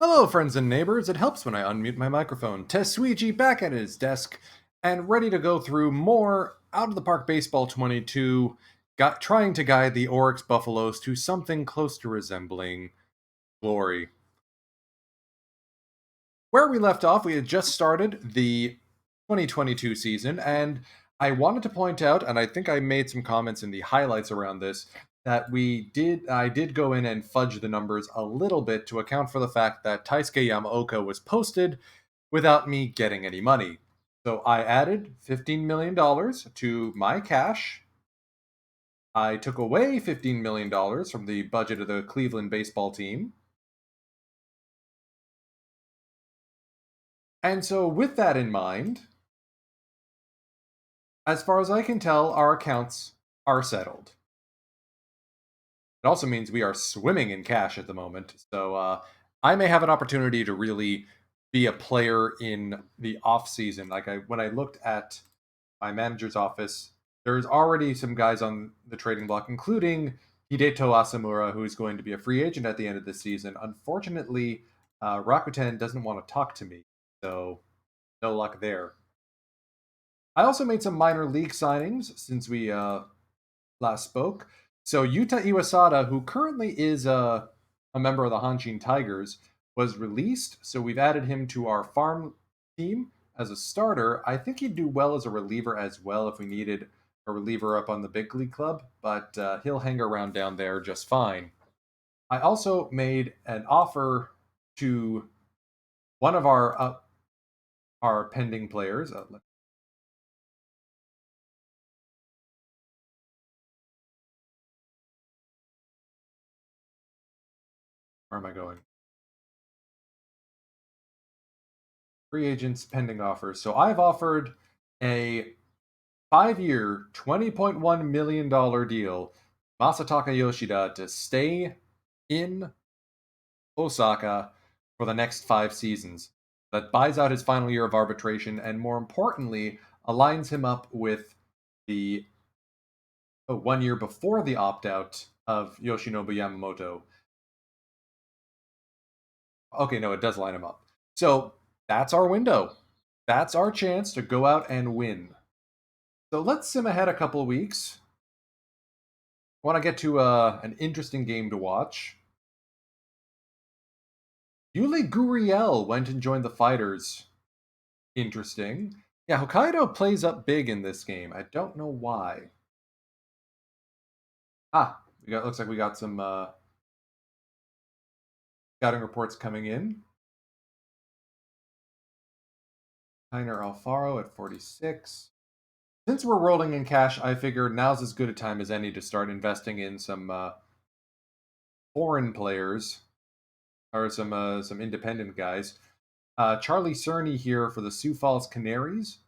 Hello, friends and neighbors. It helps when I unmute my microphone. Tesuiji back at his desk and ready to go through more Out of the Park Baseball 22, trying to guide the Oryx Buffaloes to something close to resembling glory. Where we left off, we had just started the 2022 season, and I wanted to point out, and I think I made some comments in the highlights around this, that I did go in and fudge the numbers a little bit to account for the fact that Taisuke Yamaoka was posted without me getting any money. So I added $15 million to my cash. I took away $15 million from the budget of the Cleveland baseball team. And so, with that in mind, as far as I can tell, our accounts are settled. It also means we are swimming in cash at the moment. So I may have an opportunity to really be a player in the off season. When I looked at my manager's office, there's already some guys on the trading block, including Hideto Asamura, who is going to be a free agent at the end of the season. Unfortunately, Rakuten doesn't want to talk to me, so no luck there. I also made some minor league signings since we last spoke. So Yuta Iwasada, who currently is a member of the Hanshin Tigers, was released. So we've added him to our farm team as a starter. I think he'd do well as a reliever as well if we needed a reliever up on the big league club, but he'll hang around down there just fine. I also made an offer to one of our pending players. Where am I going? Free agents pending offers. So I've offered a 5-year, $20.1 million deal, Masataka Yoshida, to stay in Osaka for the next 5 seasons. That buys out his final year of arbitration and, more importantly, aligns him up with the 1 year before the opt out of Yoshinobu Yamamoto. Okay, no, it does line him up. So that's our window. That's our chance to go out and win. So let's sim ahead a couple of weeks. I want to get to an interesting game to watch. Yuli Gurriel went and joined the Fighters. Interesting. Yeah, Hokkaido plays up big in this game. I don't know why. Looks like we got some scouting reports coming in. Heiner Alfaro at 46. Since we're rolling in cash, I figure now's as good a time as any to start investing in some foreign players or some independent guys. Charlie Cerny here for the Sioux Falls Canaries.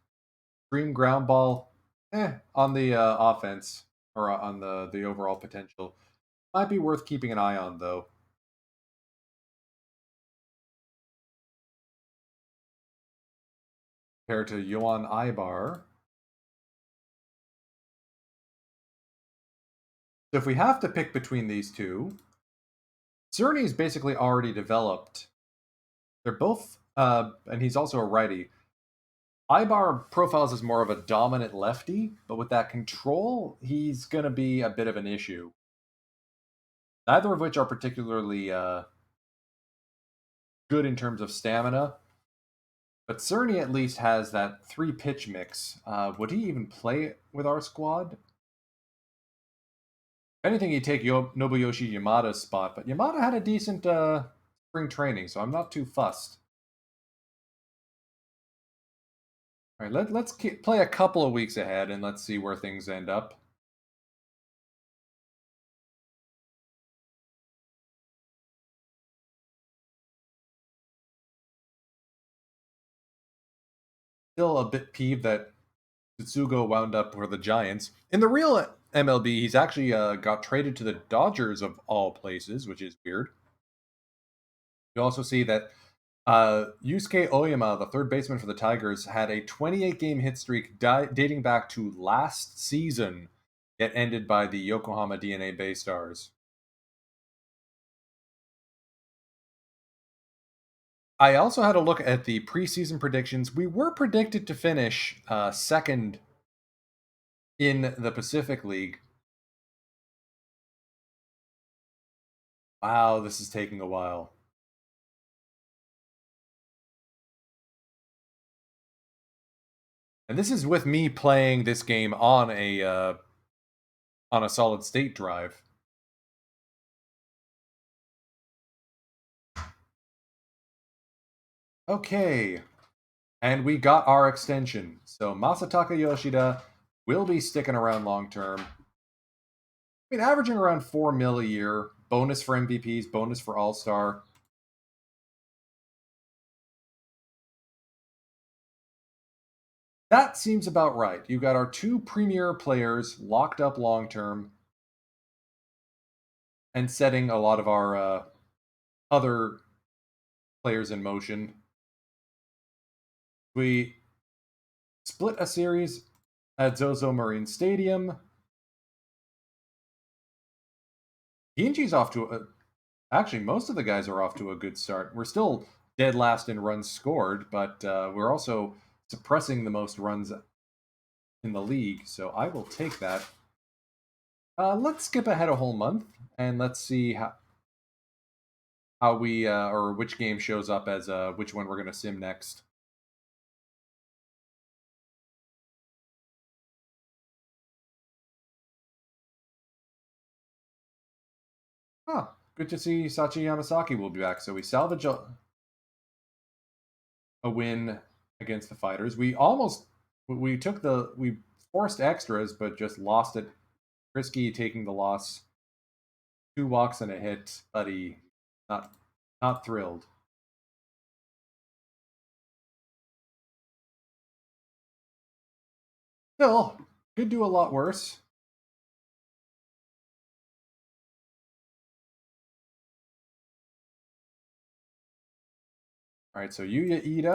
Dream ground ball, on the offense or on the overall potential. Might be worth keeping an eye on, though. Compared to Yoan Ibar. So if we have to pick between these two, Cerny's basically already developed. They're both, and he's also a righty. Ibar profiles as more of a dominant lefty, but with that control, he's going to be a bit of an issue. Neither of which are particularly good in terms of stamina. But Cerny at least has that 3-pitch mix. Would he even play with our squad? If anything, he'd take Nobuyoshi Yamada's spot, but Yamada had a decent spring training, so I'm not too fussed. All right, let's play a couple of weeks ahead, and let's see where things end up. Still a bit peeved that Tsugo wound up for the Giants. In the real MLB, he's actually got traded to the Dodgers of all places, which is weird. You also see that Yusuke Oyama, the third baseman for the Tigers, had a 28-game hit streak dating back to last season, yet ended by the Yokohama DNA Bay Stars. I also had a look at the preseason predictions. We were predicted to finish second in the Pacific League. Wow, this is taking a while. And this is with me playing this game on a solid state drive. Okay, and we got our extension. So Masataka Yoshida will be sticking around long term. I mean, averaging around 4 mil a year. Bonus for MVPs, bonus for All-Star. That seems about right. You got our two premier players locked up long term and setting a lot of our other players in motion. We split a series at Zozo Marine Stadium. Ginji's off to a... Actually, most of the guys are off to a good start. We're still dead last in runs scored, but we're also suppressing the most runs in the league, so I will take that. Let's skip ahead a whole month, and let's see how we, or which game shows up as which one we're going to sim next. Huh, good to see Sachi Yamasaki will be back. So we salvage a win against the Fighters. We forced extras, but just lost it. Risky taking the loss. 2 walks and a hit, buddy. Not thrilled. Still, could do a lot worse. All right, so Yee'd.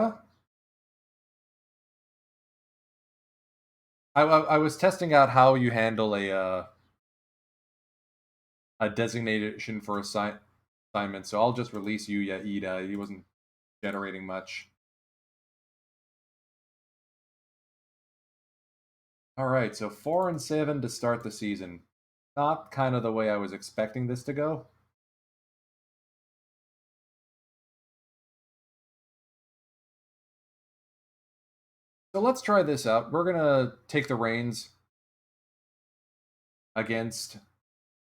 I was testing out how you handle a designation for assignment, so I'll just release Yee'd. He wasn't generating much. All right, so 4-7 to start the season. Not kind of the way I was expecting this to go. So let's try this out. We're gonna take the reins against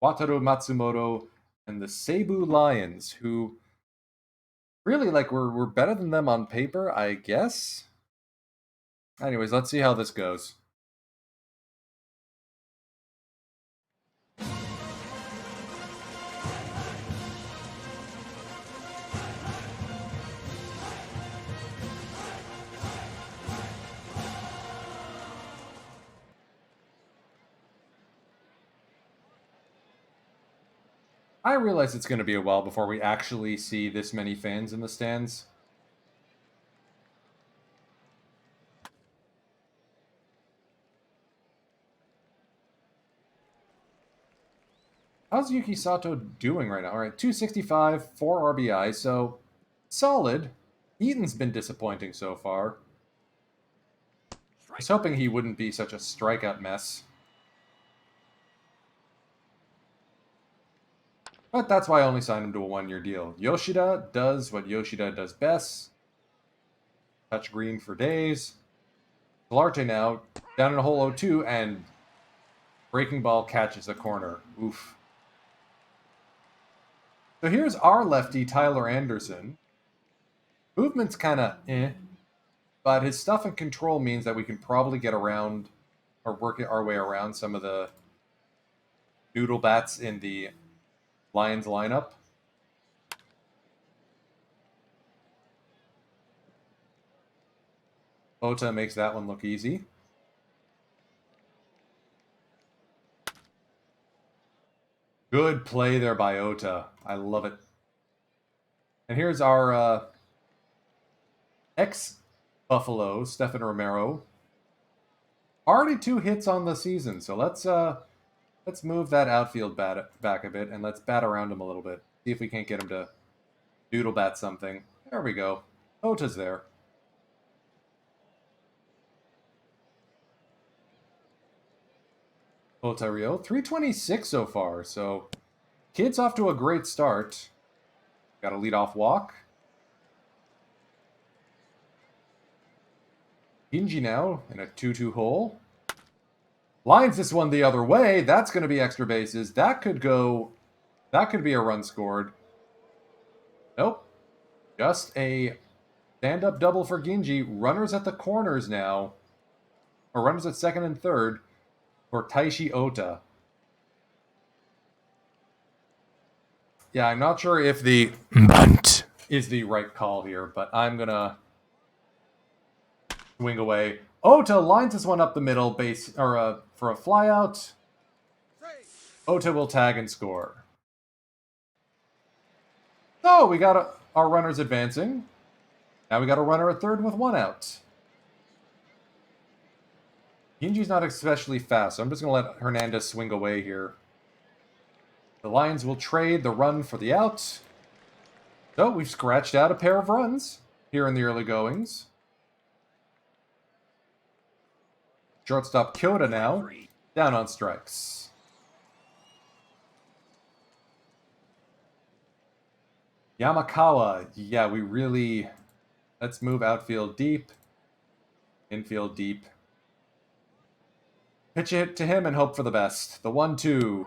Wataru Matsumoto and the Seibu Lions, who really, like, we're better than them on paper, I guess. Anyways, let's see how this goes. I realize it's going to be a while before we actually see this many fans in the stands. How's Yuki Sato doing right now? All right, 265, 4 RBI, so solid. Eaton's been disappointing so far. I was hoping he wouldn't be such a strikeout mess. But that's why I only signed him to a 1-year deal. Yoshida does what Yoshida does best. Touch green for days. Solarte now, down in a hole 0-2, and breaking ball catches the corner. Oof. So here's our lefty, Tyler Anderson. Movement's kind of but his stuff and control means that we can probably get around or work our way around some of the noodle bats in the Lions lineup. Ota makes that one look easy. Good play there by Ota. I love it. And here's our ex-Buffalo, Stefan Romero. Already 2 hits on the season, so let's move that outfield back a bit, and let's bat around him a little bit. See if we can't get him to doodle bat something. There we go. Ota's there. Otario, 326 so far, so Kid's off to a great start. Got a lead-off walk. Ginji now in a 2-2 hole. Lines this one the other way. That's going to be extra bases. That could be a run scored. Nope. Just a stand-up double for Ginji. Runners at the corners now. Or runners at second and third for Taishi Ota. Yeah, I'm not sure if the bunt is the right call here, but I'm going to swing away. Ota lines this one up the middle base or for a flyout. Ota will tag and score. So we got our runners advancing. Now we got a runner at third with one out. Ginji's not especially fast, so I'm just going to let Hernandez swing away here. The Lions will trade the run for the out. So we've scratched out a pair of runs here in the early goings. Shortstop Kyoto now, down on strikes. Yamakawa, yeah, let's move outfield deep, infield deep. Pitch it to him and hope for the best. The 1-2.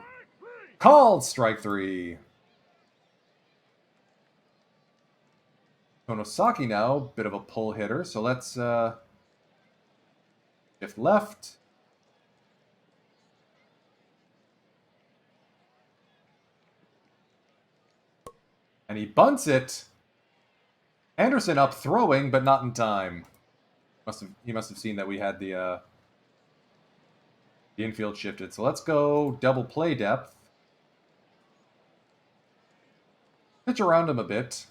Called strike 3. Konosaki now, bit of a pull hitter, so let's shift left. And he bunts it. Anderson up throwing, but not in time. He must have seen that we had the infield shifted. So let's go double play depth. Pitch around him a bit.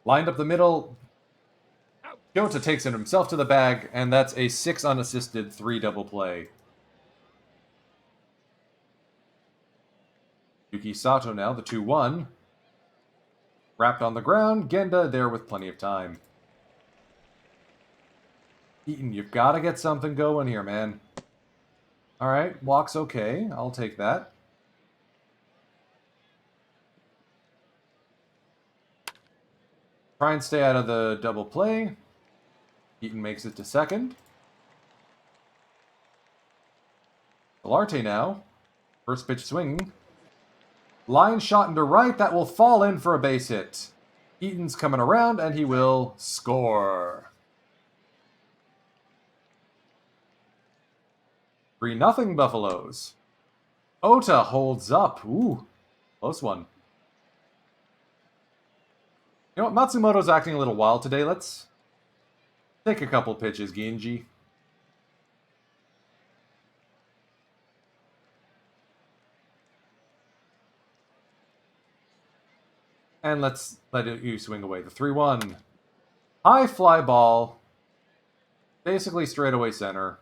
Lined up the middle. Kyoto takes it himself to the bag, and that's a 6 unassisted 3 double play. Yuki Sato now, the 2-1. Wrapped on the ground. Genda there with plenty of time. Eaton, you've got to get something going here, man. Alright, walk's okay. I'll take that. Try and stay out of the double play. Eaton makes it to second. Solarte now. First pitch swinging. Line shot into right. That will fall in for a base hit. Eaton's coming around, and he will score. 3-0 Buffaloes. Ota holds up. Ooh, close one. You know what? Matsumoto's acting a little wild today. Let's take a couple pitches, Ginji. And let's let you swing away. The 3-1. High fly ball. Basically straightaway center.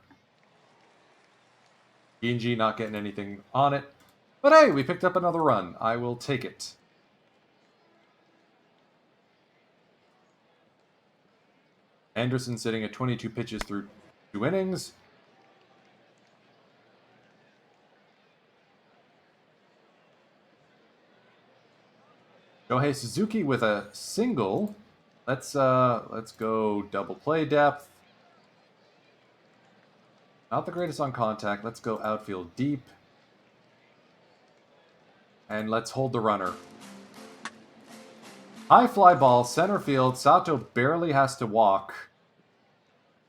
Ginji not getting anything on it. But hey, we picked up another run. I will take it. Anderson sitting at 22 pitches through 2 innings. Shohei Suzuki with a single. Let's go double play depth. Not the greatest on contact. Let's go outfield deep. And let's hold the runner. High fly ball, center field. Sato barely has to walk.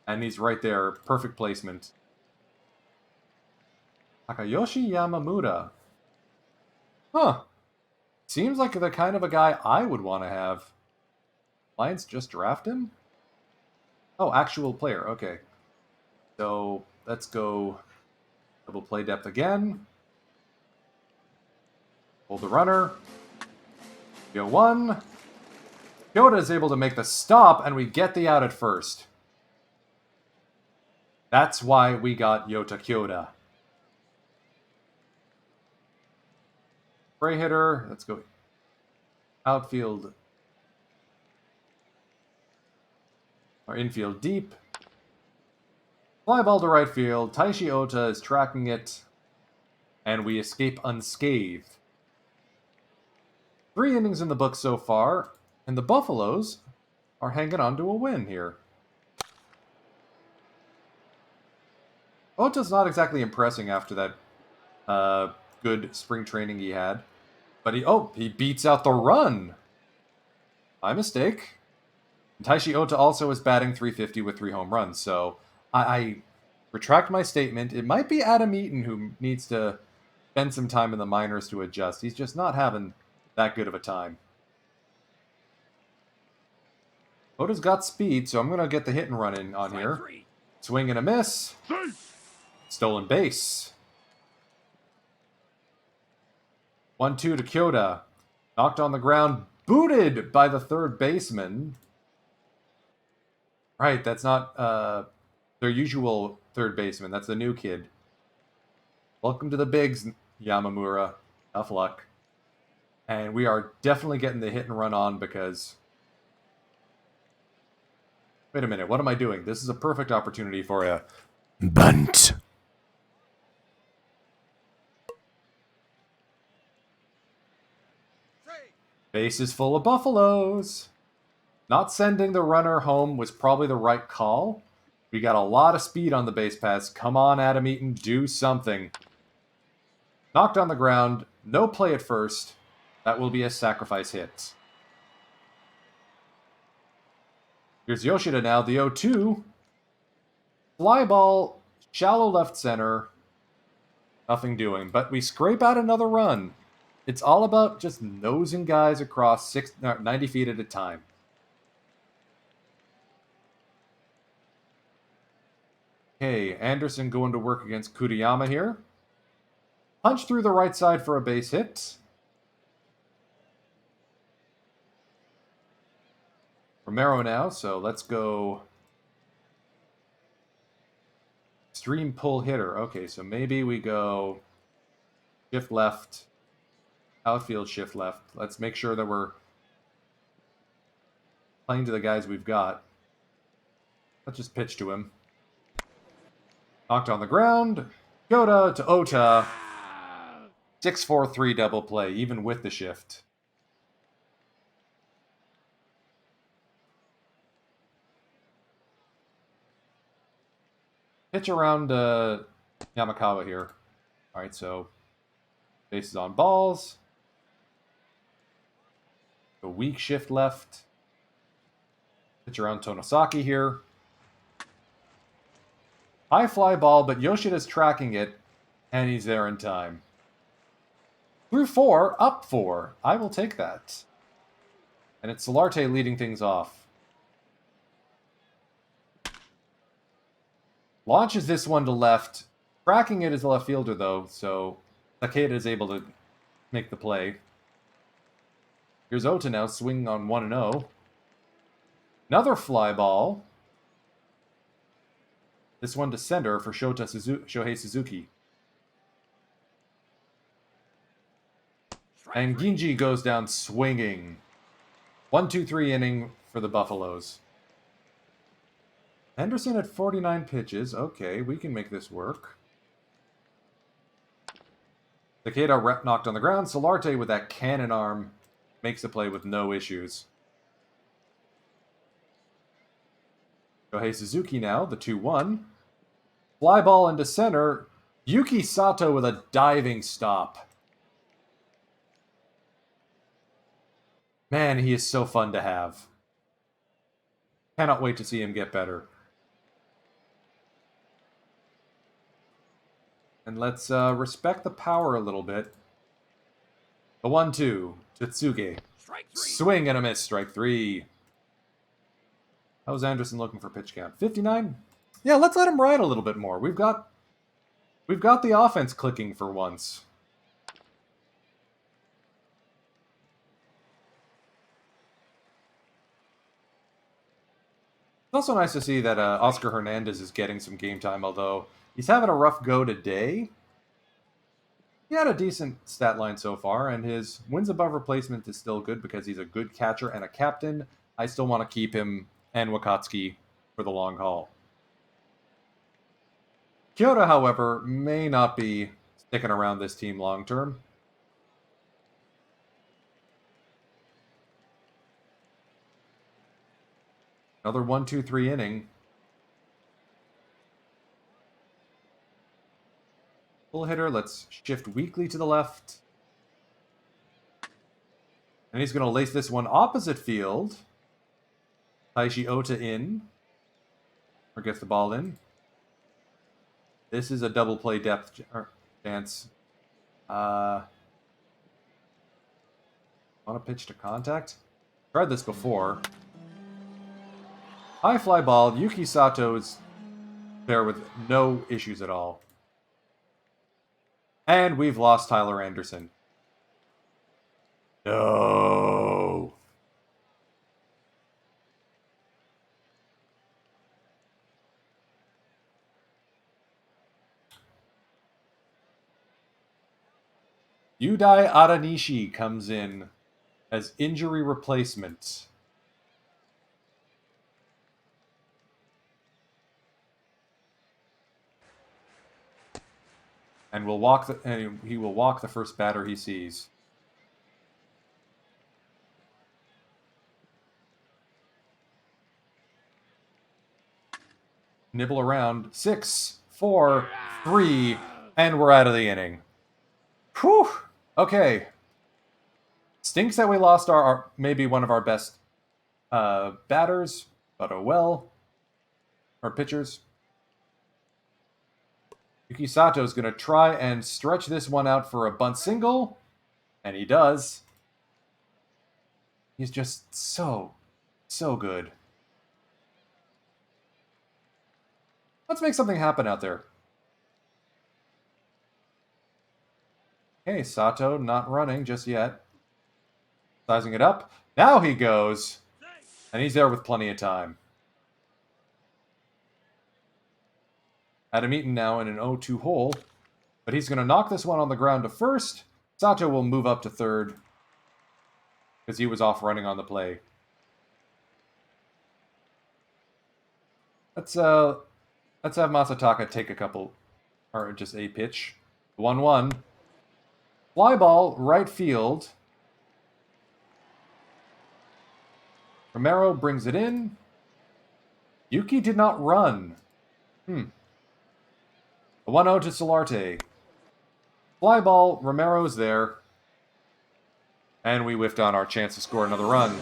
And he's right there. Perfect placement. Takayoshi Yamamura. Huh. Seems like the kind of a guy I would want to have. Lions just draft him? Oh, actual player. Okay. So let's go double play depth again. Hold the runner. Go 1. Kyoto is able to make the stop, and we get the out at first. That's why we got Yota Kyoto. Spray hitter. Let's go outfield Our infield deep. Fly ball to right field. Taishi Ota is tracking it. And we escape unscathed. 3 innings in the book so far. And the Buffaloes are hanging on to a win here. Ota's not exactly impressing after that good spring training he had. But he beats out the run. My mistake. Taishi Ota also is batting .350 with 3 home runs, so I retract my statement. It might be Adam Eaton who needs to spend some time in the minors to adjust. He's just not having that good of a time. Ota's got speed, so I'm going to get the hit and run in on here. Swing and a miss. Stolen base. 1-2 to Kyoda. Knocked on the ground. Booted by the third baseman. Right, that's not their usual third baseman. That's the new kid. Welcome to the bigs, Yamamura. Tough luck. And we are definitely getting the hit and run on because... Wait a minute, what am I doing? This is a perfect opportunity for a bunt. Base is full of Buffaloes. Not sending the runner home was probably the right call. We got a lot of speed on the base pass. Come on, Adam Eaton, do something. Knocked on the ground. No play at first. That will be a sacrifice hit. Here's Yoshida now, the 0-2. Fly ball, shallow left center. Nothing doing, but we scrape out another run. It's all about just nosing guys across 90 feet at a time. Okay, Anderson going to work against Kuriyama here. Punch through the right side for a base hit. Romero now, so let's go extreme pull hitter. Okay, so maybe we go shift left, outfield shift left. Let's make sure that we're playing to the guys we've got. Let's just pitch to him. Knocked on the ground. Kyoda to Ota. 6-4-3 double play, even with the shift. Pitch around Yamakawa here. All right, so bases on balls. A weak shift left. Pitch around Tonosaki here. High fly ball, but Yoshida's tracking it, and he's there in time. Through 4, up 4. I will take that. And it's Solarte leading things off. Launches this one to left. Tracking it as a left fielder, though, so Takeda is able to make the play. Here's Ota now, swinging on 1-0. Another fly ball. This one to center for Shohei Suzuki. And Ginji goes down swinging. 1-2-3 inning for the Buffaloes. Henderson at 49 pitches. Okay, we can make this work. Takeda knocked on the ground. Solarte with that cannon arm makes the play with no issues. Shohei Suzuki now, the 2-1. Fly ball into center. Yuki Sato with a diving stop. Man, he is so fun to have. Cannot wait to see him get better. And let's respect the power a little bit. The 1-2. Tetsuge. Swing and a miss. Strike 3. How's Anderson looking for pitch count? 59? Yeah, let's let him ride a little bit more. We've got the offense clicking for once. It's also nice to see that Oscar Hernandez is getting some game time, although he's having a rough go today. He had a decent stat line so far, and his wins above replacement is still good because he's a good catcher and a captain. I still want to keep him and Wakatsuki for the long haul. Kyoto, however, may not be sticking around this team long term. Another 1-2-3 inning. Full hitter, let's shift weakly to the left. And he's going to lace this one opposite field. Taishi Ota in. Or gets the ball in. This is a double play depth chance. On a pitch to contact. Tried this before. High fly ball. Yuki Sato is there with no issues at all. And we've lost Tyler Anderson. No. Yudai Aranishi comes in as injury replacement. And he will walk the first batter he sees. Nibble around. 6, 4, 3, and we're out of the inning. Whew. Okay. Stinks that we lost our maybe one of our best batters, but oh well. Our pitchers. Yuki Sato is going to try and stretch this one out for a bunt single, and he does. He's just so good. Let's make something happen out there. Okay, Sato not running just yet. Sizing it up. Now he goes. And he's there with plenty of time. Adam Eaton now in an 0-2 hole. But he's going to knock this one on the ground to first. Sato will move up to third. Because he was off running on the play. Let's have Masataka take a couple, or just a pitch. 1-1. Fly ball, right field. Romero brings it in. Yuki did not run. A 1-0 to Solarte. Fly ball, Romero's there. And we whiffed on our chance to score another run.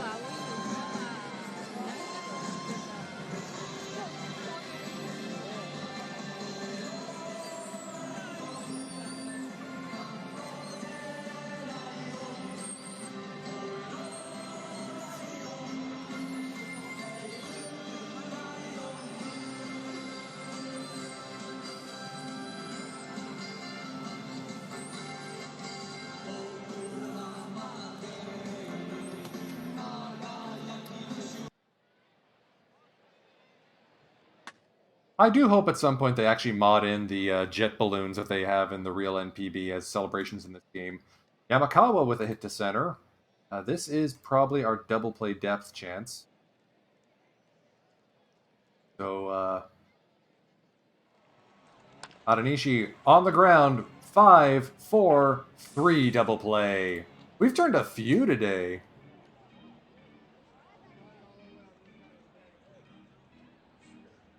I do hope at some point they actually mod in the jet balloons that they have in the real NPB as celebrations in this game. Yamakawa with a hit to center. This is probably our double play depth chance. So, Aranishi on the ground. 5, 4, 3 double play. We've turned a few today.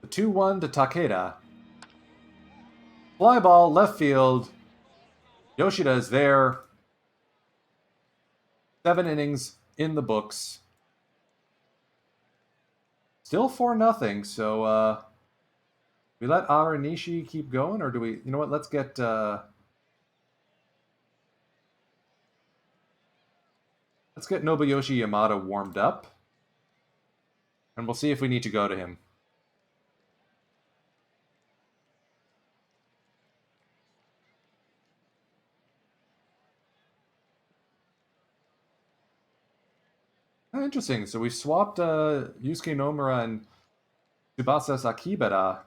The 2-1 to Takeda. Fly ball, left field. Yoshida is there. 7 innings in the books. Still 4-0, so we let Aranishi keep going, or do we... You know what, let's get... Let's get Nobuyoshi Yamada warmed up. And we'll see if we need to go to him. Oh, interesting. So we swapped Yusuke Nomura and Tsubasa Sakibara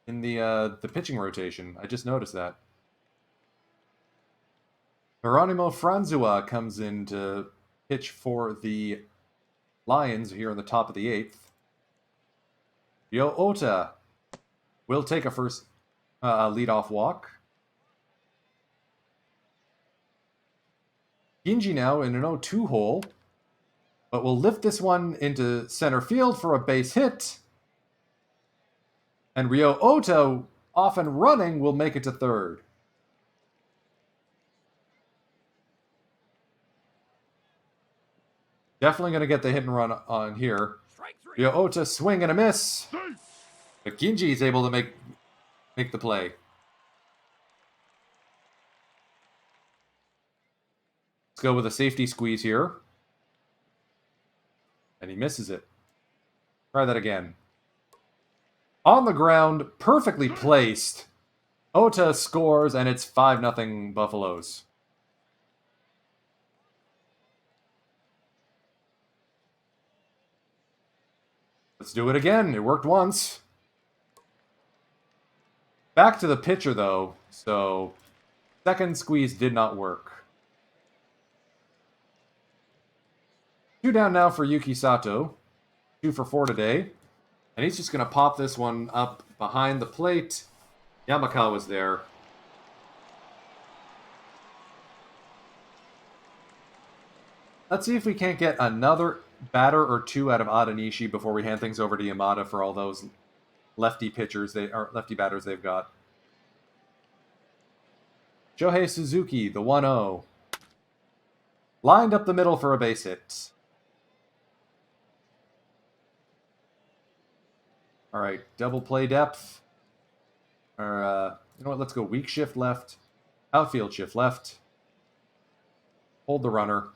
in the pitching rotation. I just noticed that. Geronimo Franzua comes in to pitch for the Lions here in the top of the 8th. Ryo Ota will take a first lead-off walk. Ginji now in an 0-2 hole, but will lift this one into center field for a base hit. And Ryo Ota, off and running, will make it to third. Definitely going to get the hit and run on here. Ryo Ota swing and a miss. But Ginji is able to make the play. Let's go with a safety squeeze here. And he misses it. Try that again. On the ground, perfectly placed. Ota scores, and it's 5-0 Buffaloes. Let's do it again. It worked once. Back to the pitcher, though. So, second squeeze did not work. 2 down now for Yuki Sato. 2 for 4 today. And he's just going to pop this one up behind the plate. Yamakawa's there. Let's see if we can't get another batter or 2 out of Adanishi before we hand things over to Yamada for all those lefty pitchers, lefty batters they've got. Shohei Suzuki, the 1-0. Lined up the middle for a base hit. All right, double play depth. Or, you know what, let's go weak shift left. Outfield shift left. Hold the runner.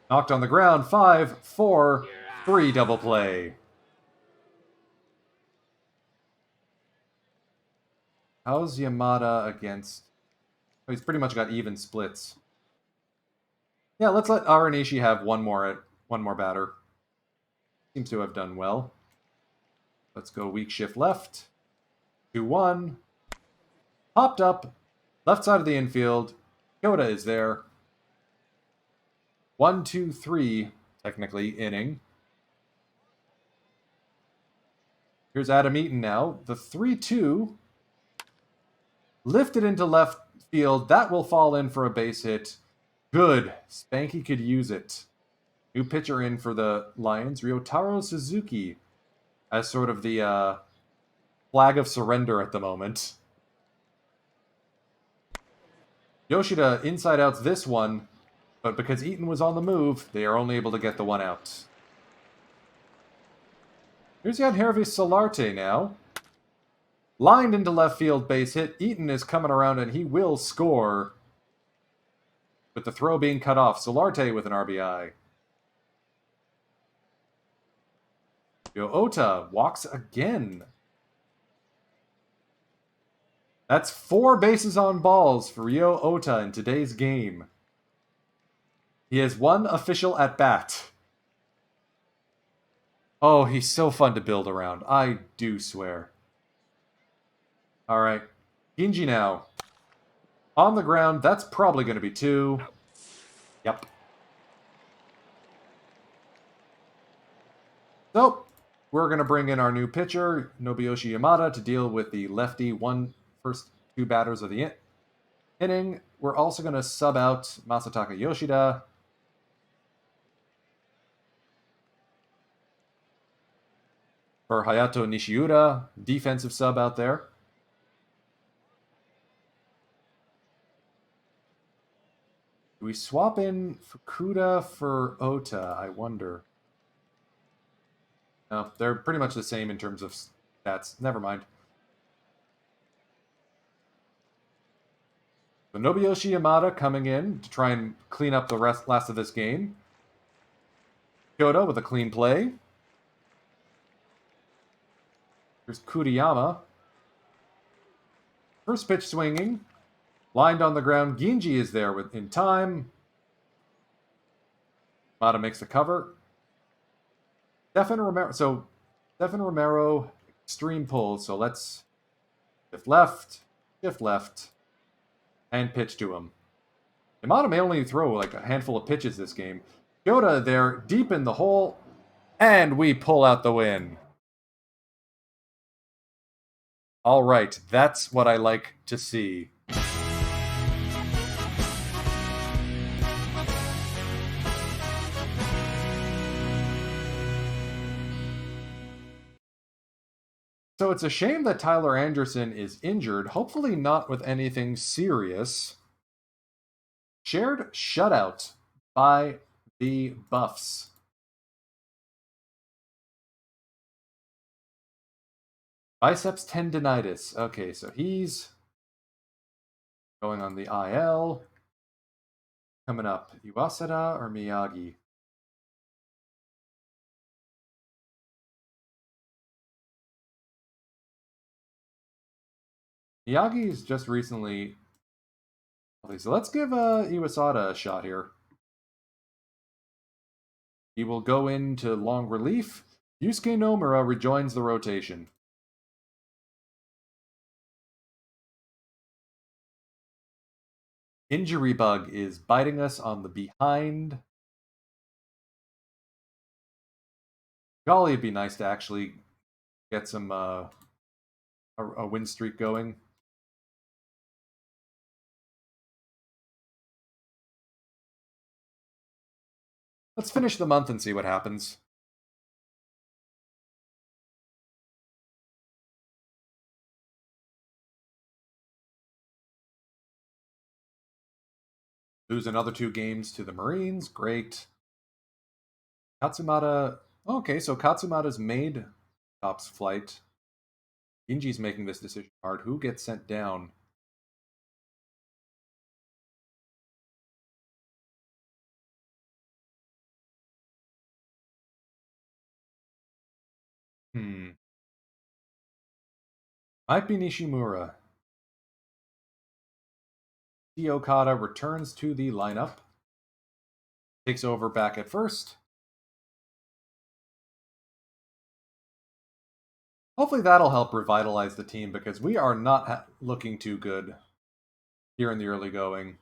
Knocked on the ground, 5, 4, 3 double play. How's Yamada against... Oh, he's pretty much got even splits. Yeah, let's let Aranishi have one more batter. Seems to have done well. Let's go weak shift left. 2-1. Popped up. Left side of the infield. Kyoda is there. 1-2-3, technically, inning. Here's Adam Eaton now. The 3-2. Lifted into left field. That will fall in for a base hit. Good. Spanky could use it. New pitcher in for the Lions. Ryotaro Suzuki as sort of the flag of surrender at the moment. Yoshida inside outs this one. But because Eaton was on the move, they are only able to get the 1 out. Here's Yanhervey Solarte now. Lined into left field, base hit. Eaton is coming around and he will score. With the throw being cut off. Solarte with an RBI. Ryo Ota walks again. That's 4 bases on balls for Ryo Ota in today's game. He has 1 official at-bat. Oh, he's so fun to build around. I do swear. All right. Ginji now. On the ground, that's probably going to be 2. Yep. So, we're going to bring in our new pitcher, Nobuyoshi Yamada, to deal with the lefty first 2 batters of the inning. We're also going to sub out Masataka Yoshida. For Hayato Nishiura, defensive sub out there. Do we swap in Fukuda for Ota? I wonder. No, they're pretty much the same in terms of stats. Never mind. So Nobuyoshi Yamada coming in to try and clean up the last of this game. Kyoto with a clean play. Here's Kuriyama. First pitch swinging. Lined on the ground. Ginji is there in time. Mata makes the cover. Stefan Romero, extreme pull. So let's shift left, and pitch to him. Yamada may only throw like a handful of pitches this game. Kyoto there, deep in the hole. And we pull out the win. All right, that's what I like to see. So it's a shame that Tyler Anderson is injured, hopefully not with anything serious. Shared shutout by the Buffs. Biceps tendonitis. Okay, so he's going on the IL. Coming up, Iwasada or Miyagi? Miyagi's just recently. Okay, so let's give Iwasada a shot here. He will go into long relief. Yusuke Nomura rejoins the rotation. Injury bug is biting us on the behind. Golly, it'd be nice to actually get some a win streak going. Let's finish the month and see what happens. Lose another 2 games to the Marines. Great. Katsumata. Okay, so Katsumata's made Top's flight. Inji's making this decision hard. Who gets sent down? Might be Nishimura. T. Okada returns to the lineup. Takes over back at first. Hopefully that'll help revitalize the team because we are not looking too good here in the early going.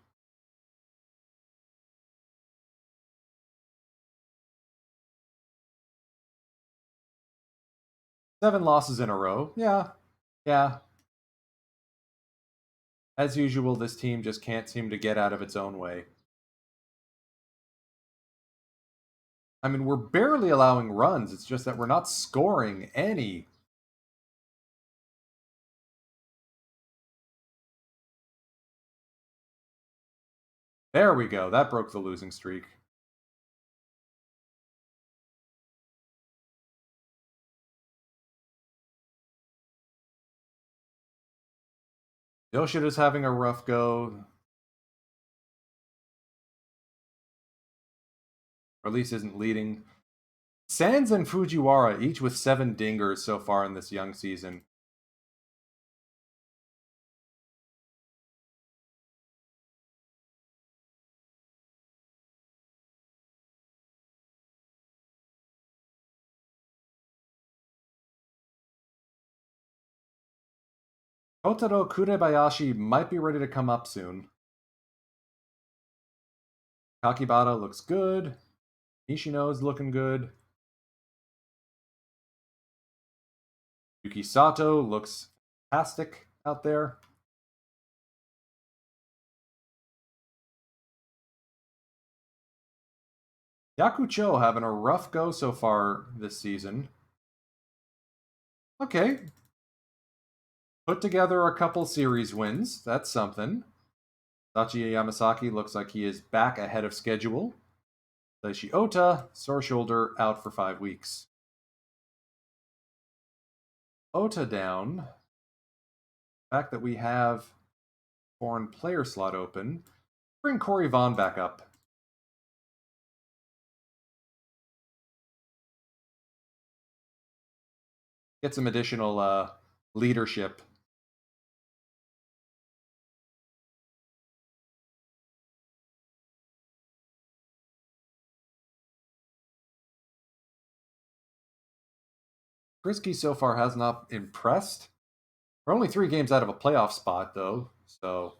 Seven losses in a row. Yeah. Yeah. As usual, this team just can't seem to get out of its own way. I mean, we're barely allowing runs. It's just that we're not scoring any. There we go. That broke the losing streak. Yoshida's having a rough go. Or at least isn't leading. Sands and Fujiwara, each with 7 dingers so far in this young season. Kotaro Kurebayashi might be ready to come up soon. Kakibata looks good. Nishino's looking good. Yuki Sato looks fantastic out there. Yakucho having a rough go so far this season. Okay. Put together a couple series wins. That's something. Sachi Yamasaki looks like he is back ahead of schedule. Daishi Ota, sore shoulder, out for 5 weeks. Ota down. The fact that we have foreign player slot open. Bring Corey Vaughn back up. Get some additional leadership. Frisky so far has not impressed. We're only 3 games out of a playoff spot, though, so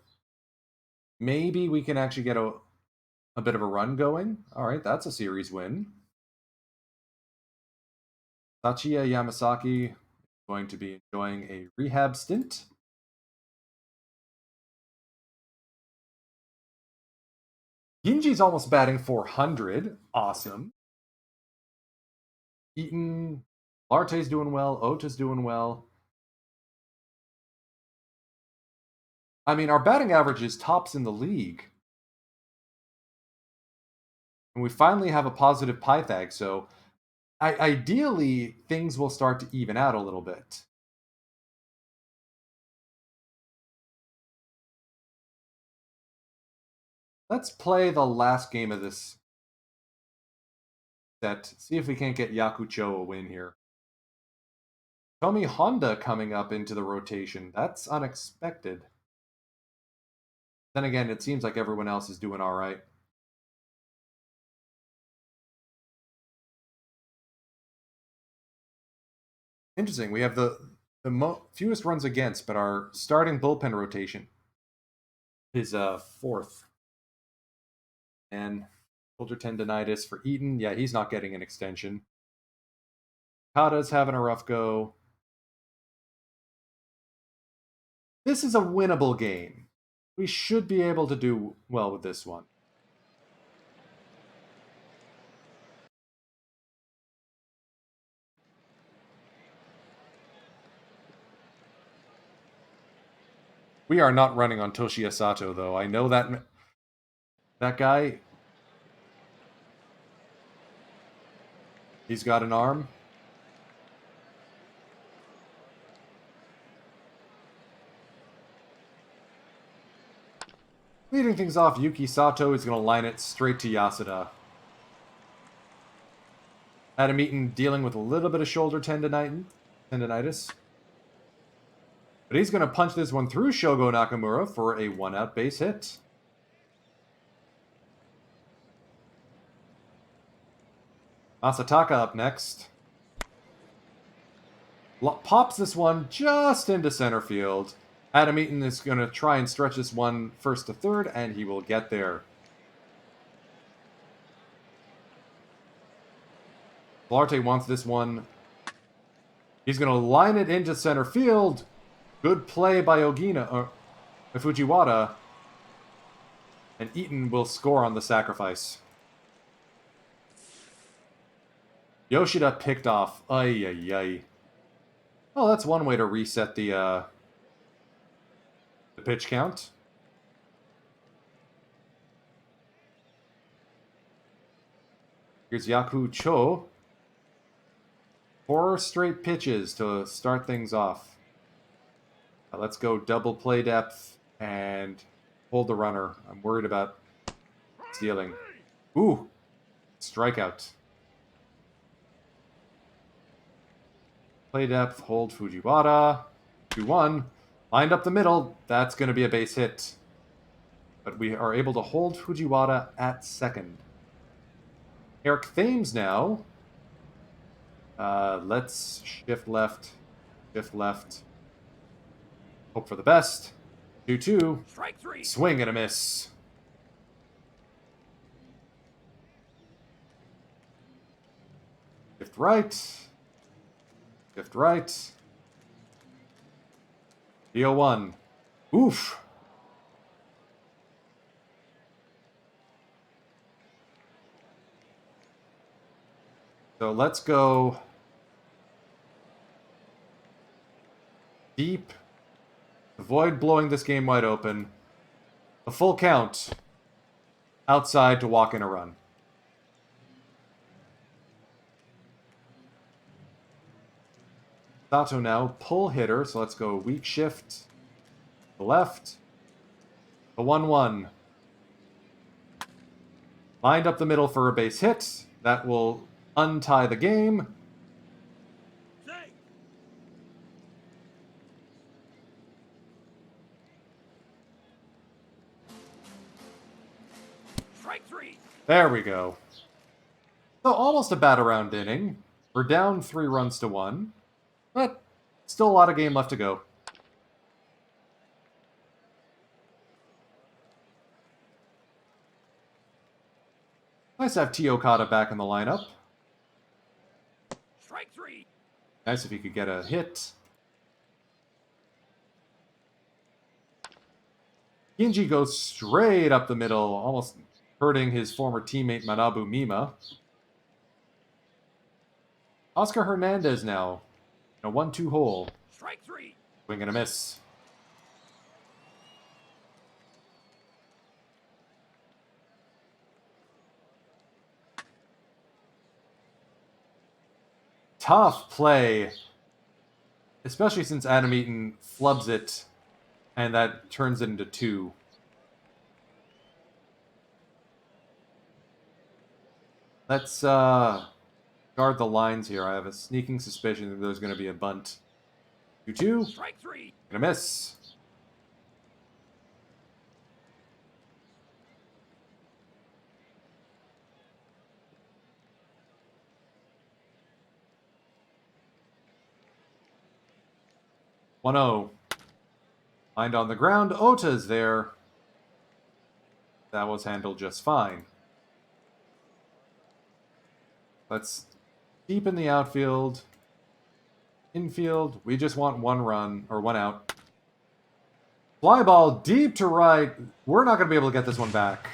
maybe we can actually get a bit of a run going. All right, that's a series win. Tachiya Yamasaki is going to be enjoying a rehab stint. Ginji's almost batting 400. Awesome. Eaton, Larte's doing well. Ota's doing well. I mean, our batting average is tops in the league. And we finally have a positive Pythag, so ideally, things will start to even out a little bit. Let's play the last game of this set. See if we can't get Yakucho a win here. Tomi Honda coming up into the rotation. That's unexpected. Then again, it seems like everyone else is doing all right. Interesting. We have the fewest runs against, but our starting bullpen rotation is fourth. And shoulder tendonitis for Eaton. Yeah, he's not getting an extension. Kata's having a rough go. This is a winnable game. We should be able to do well with this one. We are not running on Toshiya Sato, though. I know that guy. He's got an arm. Leading things off, Yuki Sato is going to line it straight to Yasuda. Adam Eaton dealing with a little bit of shoulder tendonitis. But he's going to punch this one through Shogo Nakamura for a one-out base hit. Masataka up next. Pops this one just into center field. Adam Eaton is going to try and stretch this one first to third, and he will get there. Blarte wants this one. He's going to line it into center field. Good play by Fujiwara. And Eaton will score on the sacrifice. Yoshida picked off. Ay, ay, ay. Oh, that's one way to reset the pitch count. Here's Yaku Cho. 4 straight pitches to start things off. Let's go double play depth and hold the runner. I'm worried about stealing. Ooh, strikeout. Play depth, hold Fujiwara. 2-1. Lined up the middle. That's going to be a base hit. But we are able to hold Fujiwara at second. Eric Thames now. Let's shift left. Shift left. Hope for the best. 2-2. Strike 3. Swing and a miss. Shift right. Shift right. DO1. Oof. So let's go deep. Avoid blowing this game wide open. A full count. Outside to walk in a run. Sato now, pull hitter, so let's go weak shift. The left. The 1-1. Lined up the middle for a base hit. That will untie the game. Strike 3. There we go. So almost a bat-around inning. We're down 3 runs to 1. But still a lot of game left to go. Nice to have T. Okada back in the lineup. Nice if he could get a hit. Ginji goes straight up the middle, almost hurting his former teammate Manabu Mima. Oscar Hernandez now. A 1-2 hole. Swing and a miss. Tough play. Especially since Adam Eaton flubs it, and that turns it into 2. Let's guard the lines here. I have a sneaking suspicion that there's going to be a bunt. 2-2. Gonna miss. One-0. Mind on the ground. Ota's there. That was handled just fine. Let's deepen the outfield. Infield, we just want 1 run, or 1 out. Fly ball deep to right. We're not going to be able to get this one back.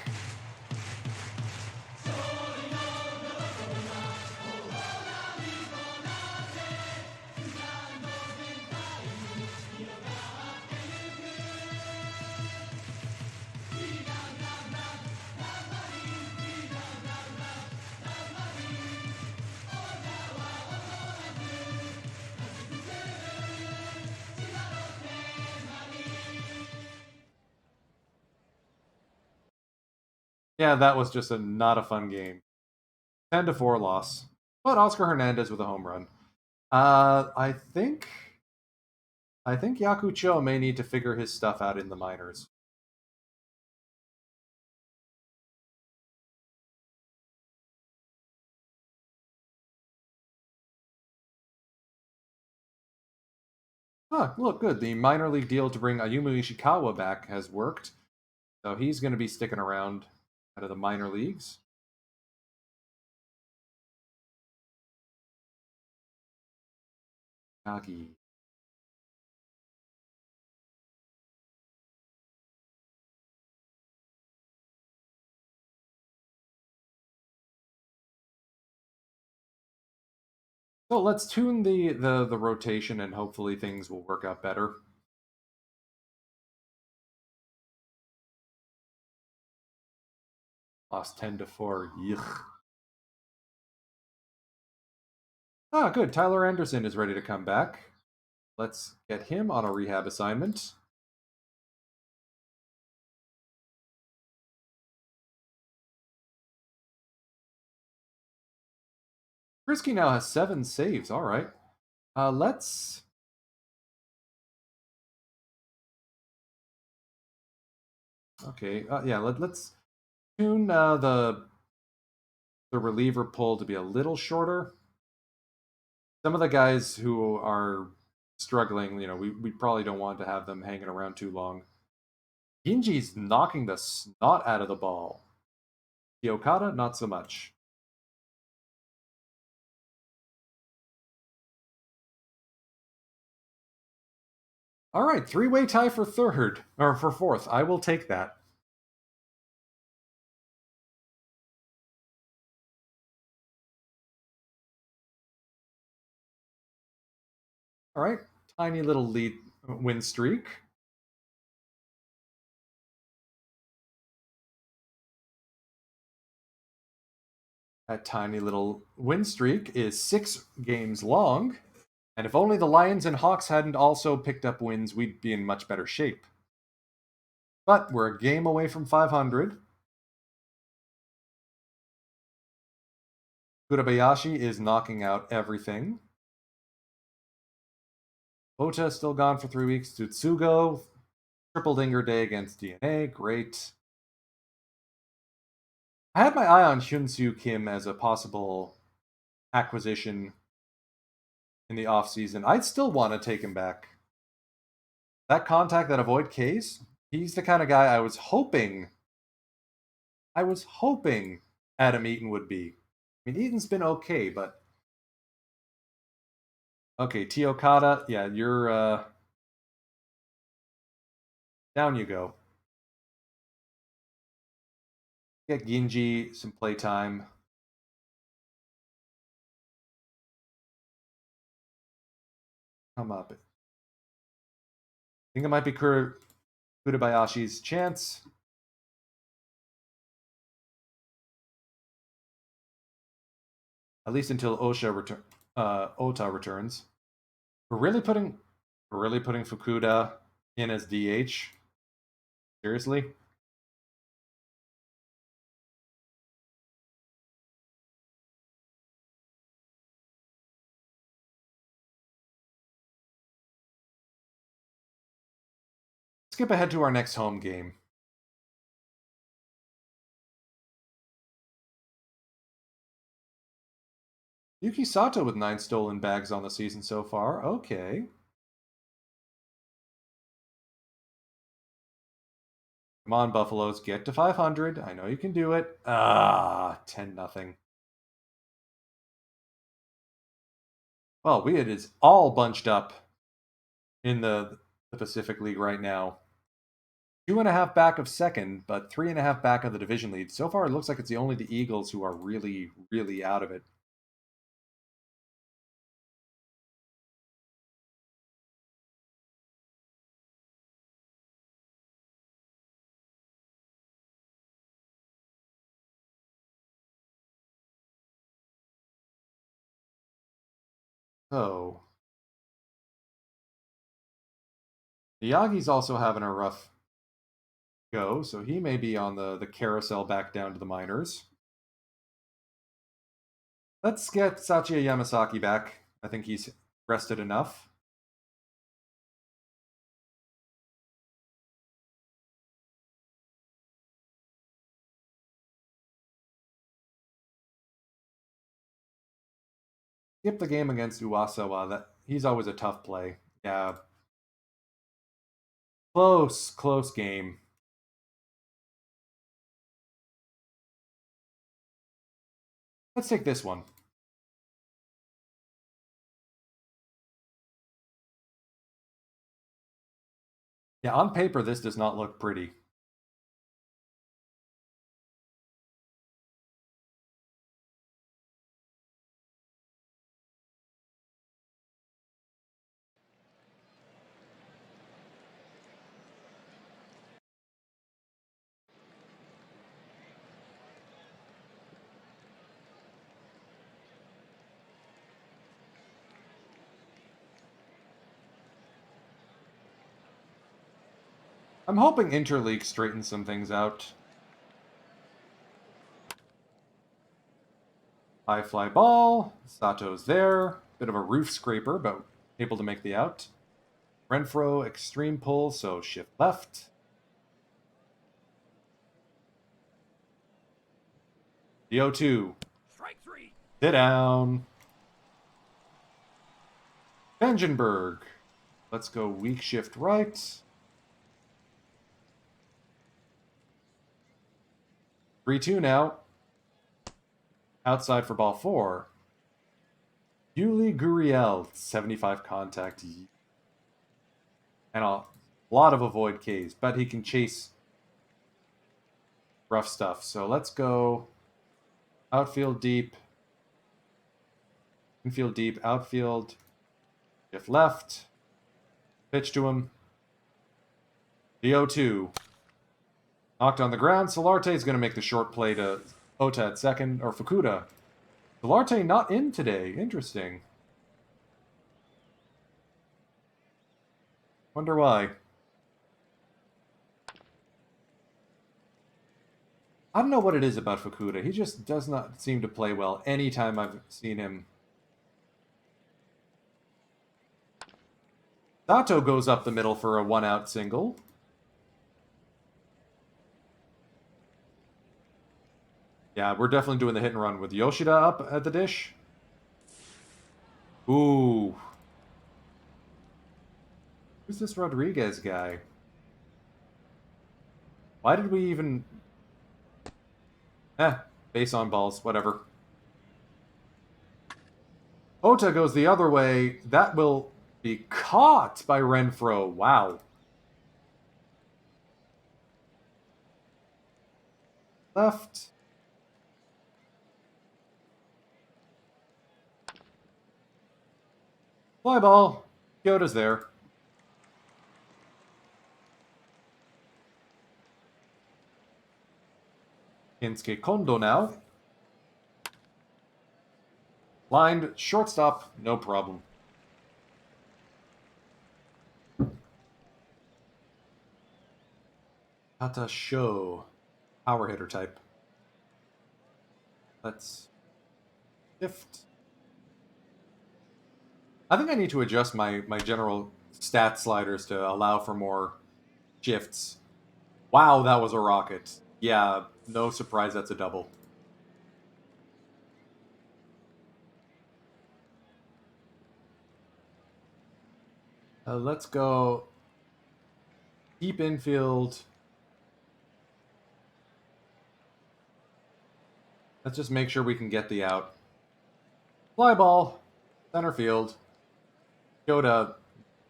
Yeah, that was just not a fun game. 10-4 loss. But Oscar Hernandez with a home run. I think Yaku Cho may need to figure his stuff out in the minors. Ah, look, good. The minor league deal to bring Ayumu Ishikawa back has worked. So he's going to be sticking around out of the minor leagues. Kagi. So let's tune the rotation and hopefully things will work out better. Lost 10-4. Yuck. Ah, good. Tyler Anderson is ready to come back. Let's get him on a rehab assignment. Frisky now has 7 saves. All right. Let's... Okay. Yeah, let's tune the reliever pull to be a little shorter. Some of the guys who are struggling, we probably don't want to have them hanging around too long. Ginji's knocking the snot out of the ball. The Okada, not so much. All right, 3-way tie for third, or for fourth. I will take that. All right, tiny little lead win streak. That tiny little win streak is 6 games long, and if only the Lions and Hawks hadn't also picked up wins, we'd be in much better shape. But we're a game away from 500. Kurabayashi is knocking out everything. Ota still gone for 3 weeks. Tsutsugo, triple dinger day against DNA. Great. I had my eye on Hyunsoo Kim as a possible acquisition in the offseason. I'd still want to take him back. That contact, that avoid case, he's the kind of guy I was hoping Adam Eaton would be. I mean, Eaton's been okay, but Okay, Teokata. Yeah, you're down you go. Get Ginji some playtime. Come up. I think it might be Kurabayashi's chance. At least until Ota returns. We're really putting Fukuda in as DH. Seriously? Skip ahead to our next home game. Yuki Sato with 9 stolen bags on the season so far. Okay. Come on, Buffaloes, get to 500. I know you can do it. 10-0. Well, Yee'd is all bunched up in the Pacific League right now. 2.5 back of second, but 3.5 back of the division lead. So far, it looks like it's only the Eagles who are really, really out of it. So, Miyagi's also having a rough go, so he may be on the carousel back down to the minors. Let's get Sachia Yamasaki back. I think he's rested enough. Skip the game against Uwasawa. That he's always a tough play. Yeah. Close game. Let's take this one. Yeah, on paper, this does not look pretty. I'm hoping interleague straightens some things out. High fly ball. Sato's there. Bit of a roof scraper, but able to make the out. Renfro extreme pull, so shift left. The 0-2. Strike 3. Sit down. Vangenberg. Let's go weak shift right. 3-2 now. Outside for ball 4. Yuli Guriel, 75 contact. And a lot of avoid Ks, but he can chase rough stuff. So let's go outfield deep. Infield deep, outfield. Shift left. Pitch to him. The 0-2. Knocked on the ground. Solarte is going to make the short play to Ota at second, or Fukuda. Solarte not in today. Interesting. Wonder why. I don't know what it is about Fukuda. He just does not seem to play well anytime I've seen him. Sato goes up the middle for a 1-out single. Yeah, we're definitely doing the hit and run with Yoshida up at the dish. Ooh. Who's this Rodriguez guy? Why did we even... base on balls, whatever. Ota goes the other way. That will be caught by Renfro. Wow. Left. Fly ball. Kyoto's there. Kinsuke Kondo now. Lined, shortstop, no problem. Kata Sho. Power hitter type. Let's shift. I think I need to adjust my general stat sliders to allow for more shifts. Wow, that was a rocket. Yeah, no surprise that's a double. Let's go deep infield. Let's just make sure we can get the out. Fly ball, center field. Kyoto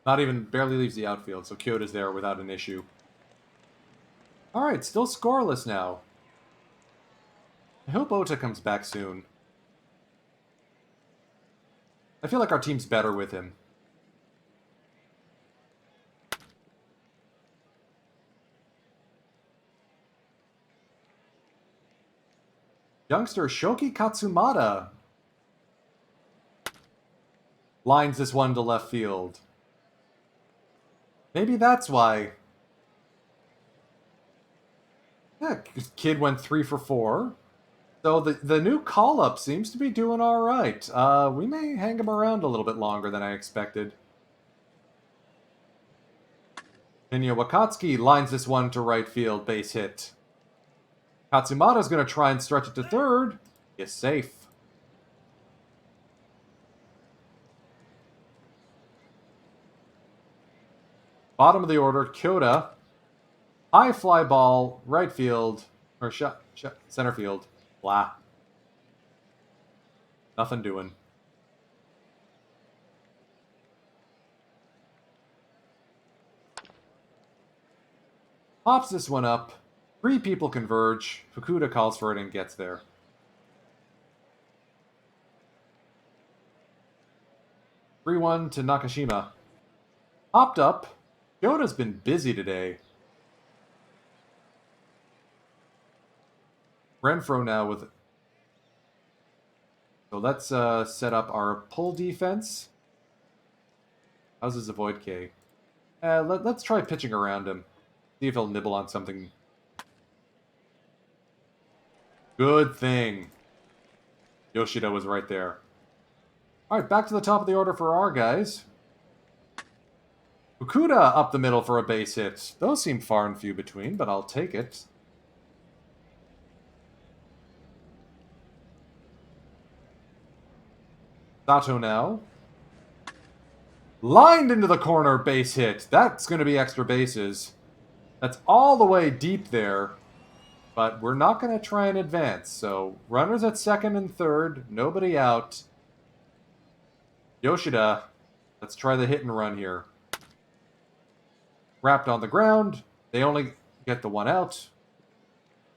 not even barely leaves the outfield, so Kyoto's there without an issue. All right, still scoreless now. I hope Ota comes back soon. I feel like our team's better with him. Youngster Shoki Katsumata lines this one to left field. Maybe that's why. Yeah, kid went 3 for 4. So the new call-up seems to be doing all right. We may hang him around a little bit longer than I expected. Minya Wakatsuki lines this one to right field, base hit. Katsumata's going to try and stretch it to third. He's safe. Bottom of the order, Kyoto. High fly ball, right field, or center field. Blah. Nothing doing. Pops this one up. 3 people converge. Fukuda calls for it and gets there. Three-one to Nakashima. Popped up. Kyoto's been busy today. Renfro now with... So let's set up our pull defense. How's his avoid K? Let's try pitching around him. See if he'll nibble on something. Good thing. Yoshida was right there. Alright, back to the top of the order for our guys. Fukuda up the middle for a base hit. Those seem far and few between, but I'll take it. Sato now. Lined into the corner, base hit. That's going to be extra bases. That's all the way deep there. But we're not going to try and advance. So runners at second and third. Nobody out. Yoshida. Let's try the hit and run here. Wrapped on the ground. They only get the one out.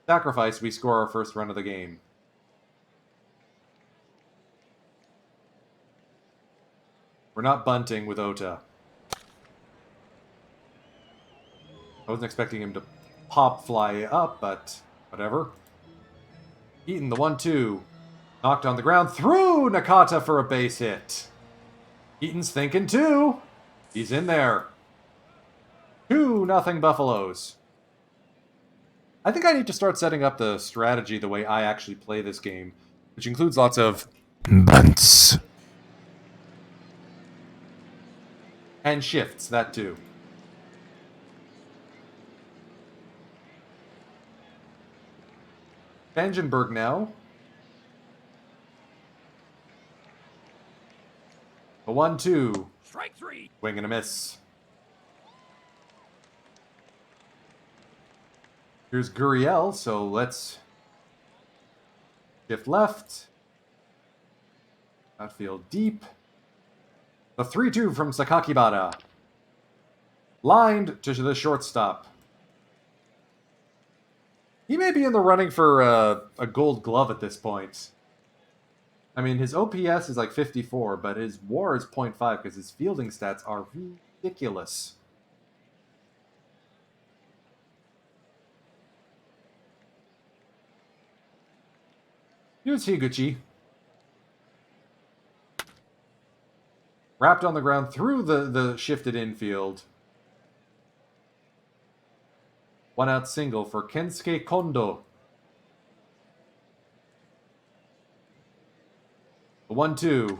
Sacrifice, we score our first run of the game. We're not bunting with Ota. I wasn't expecting him to pop fly up, but whatever. Eaton the 1-2. Knocked on the ground through Nakata for a base hit. Eaton's thinking too. He's in there. 2-0 Buffaloes. I think I need to start setting up the strategy the way I actually play this game, which includes lots of bunts. And shifts, that too. Vandenberg now. A 1-2. Strike 3. Swing and a miss. Here's Guriel, so let's shift left. Outfield deep. The 3-2 from Sakakibara. Lined to the shortstop. He may be in the running for a gold glove at this point. I mean, his OPS is like 54, but his WAR is 0.5 because his fielding stats are ridiculous. Here's Higuchi. Wrapped on the ground through the shifted infield. One out single for Kensuke Kondo. The 1-2.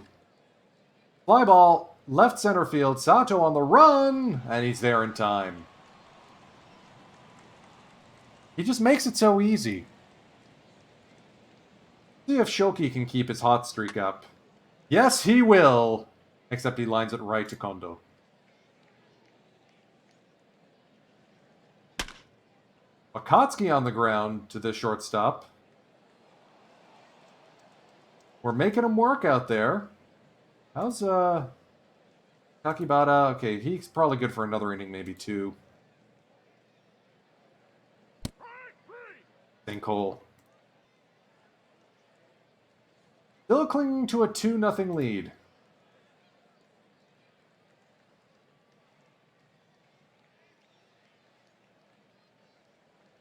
Fly ball, left center field. Sato on the run, and he's there in time. He just makes it so easy. See if Shoki can keep his hot streak up. Yes, he will. Except he lines it right to Kondo. Akatsuki on the ground to the shortstop. We're making him work out there. How's Kakibata? Okay, he's probably good for another inning, maybe two. Sinkhole. Still clinging to a 2-0 lead.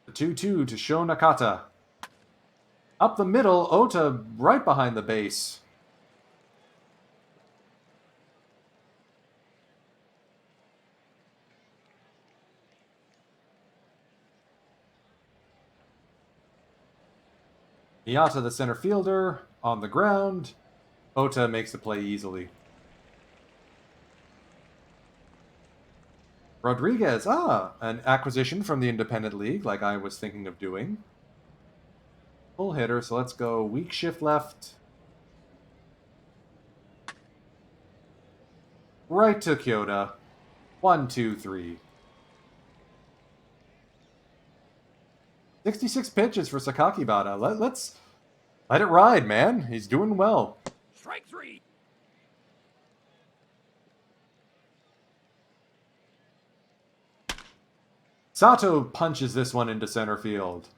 The 2-2 to Sho Nakata. Up the middle, Ota right behind the base. Miyata, the center fielder, on the ground. Ota makes the play easily. Rodriguez, an acquisition from the Independent League, like I was thinking of doing. Full hitter, so let's go weak shift left. Right to Kyoto. 1, 2, 3. 66 pitches for Sakakibara. Let's let it ride, man. He's doing well. Strike 3. Sato punches this one into center field.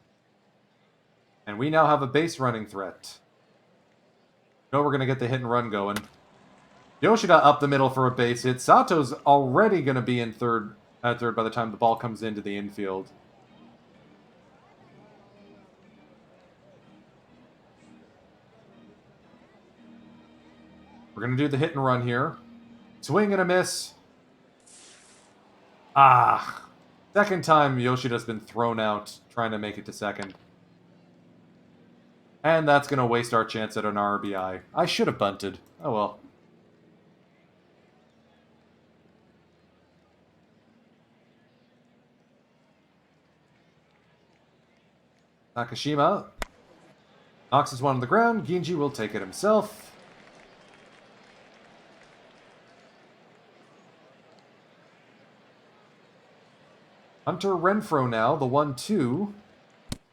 And we now have a base running threat. No, we're going to get the hit and run going. Yoshida up the middle for a base hit. Sato's already going to be in third by the time the ball comes into the infield. We're going to do the hit and run here. Swing and a miss. Second time Yoshida's been thrown out trying to make it to second. And that's going to waste our chance at an RBI. I should have bunted. Oh well. Nakashima knocks this one on the ground. Ginji will take it himself. Hunter Renfro now, the 1-2.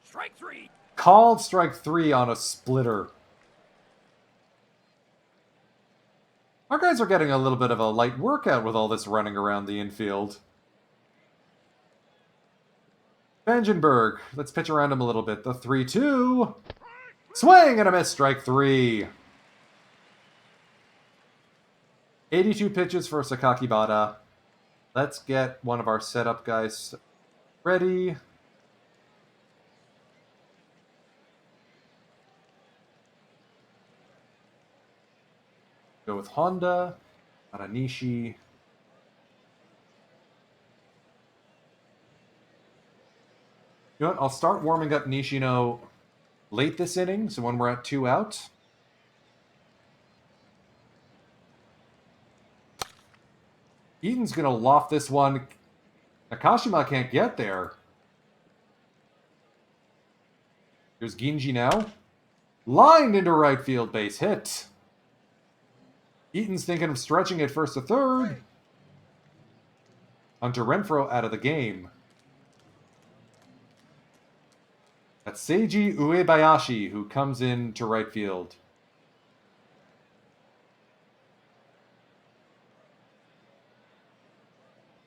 Strike 3. Called strike 3 on a splitter. Our guys are getting a little bit of a light workout with all this running around the infield. Vandenberg, let's pitch around him a little bit. The 3-2. Swing and a miss, strike 3. 82 pitches for Sakakibara. Let's get one of our setup guys ready. Go with Honda, Aranishi. You know what? I'll start warming up Nishino late this inning, so when we're at 2 out. Eaton's going to loft this one. Nakashima can't get there. Here's Ginji now. Lined into right field, base hit. Eaton's thinking of stretching it first to third. Hunter Renfro out of the game. That's Seiji Uebayashi who comes in to right field.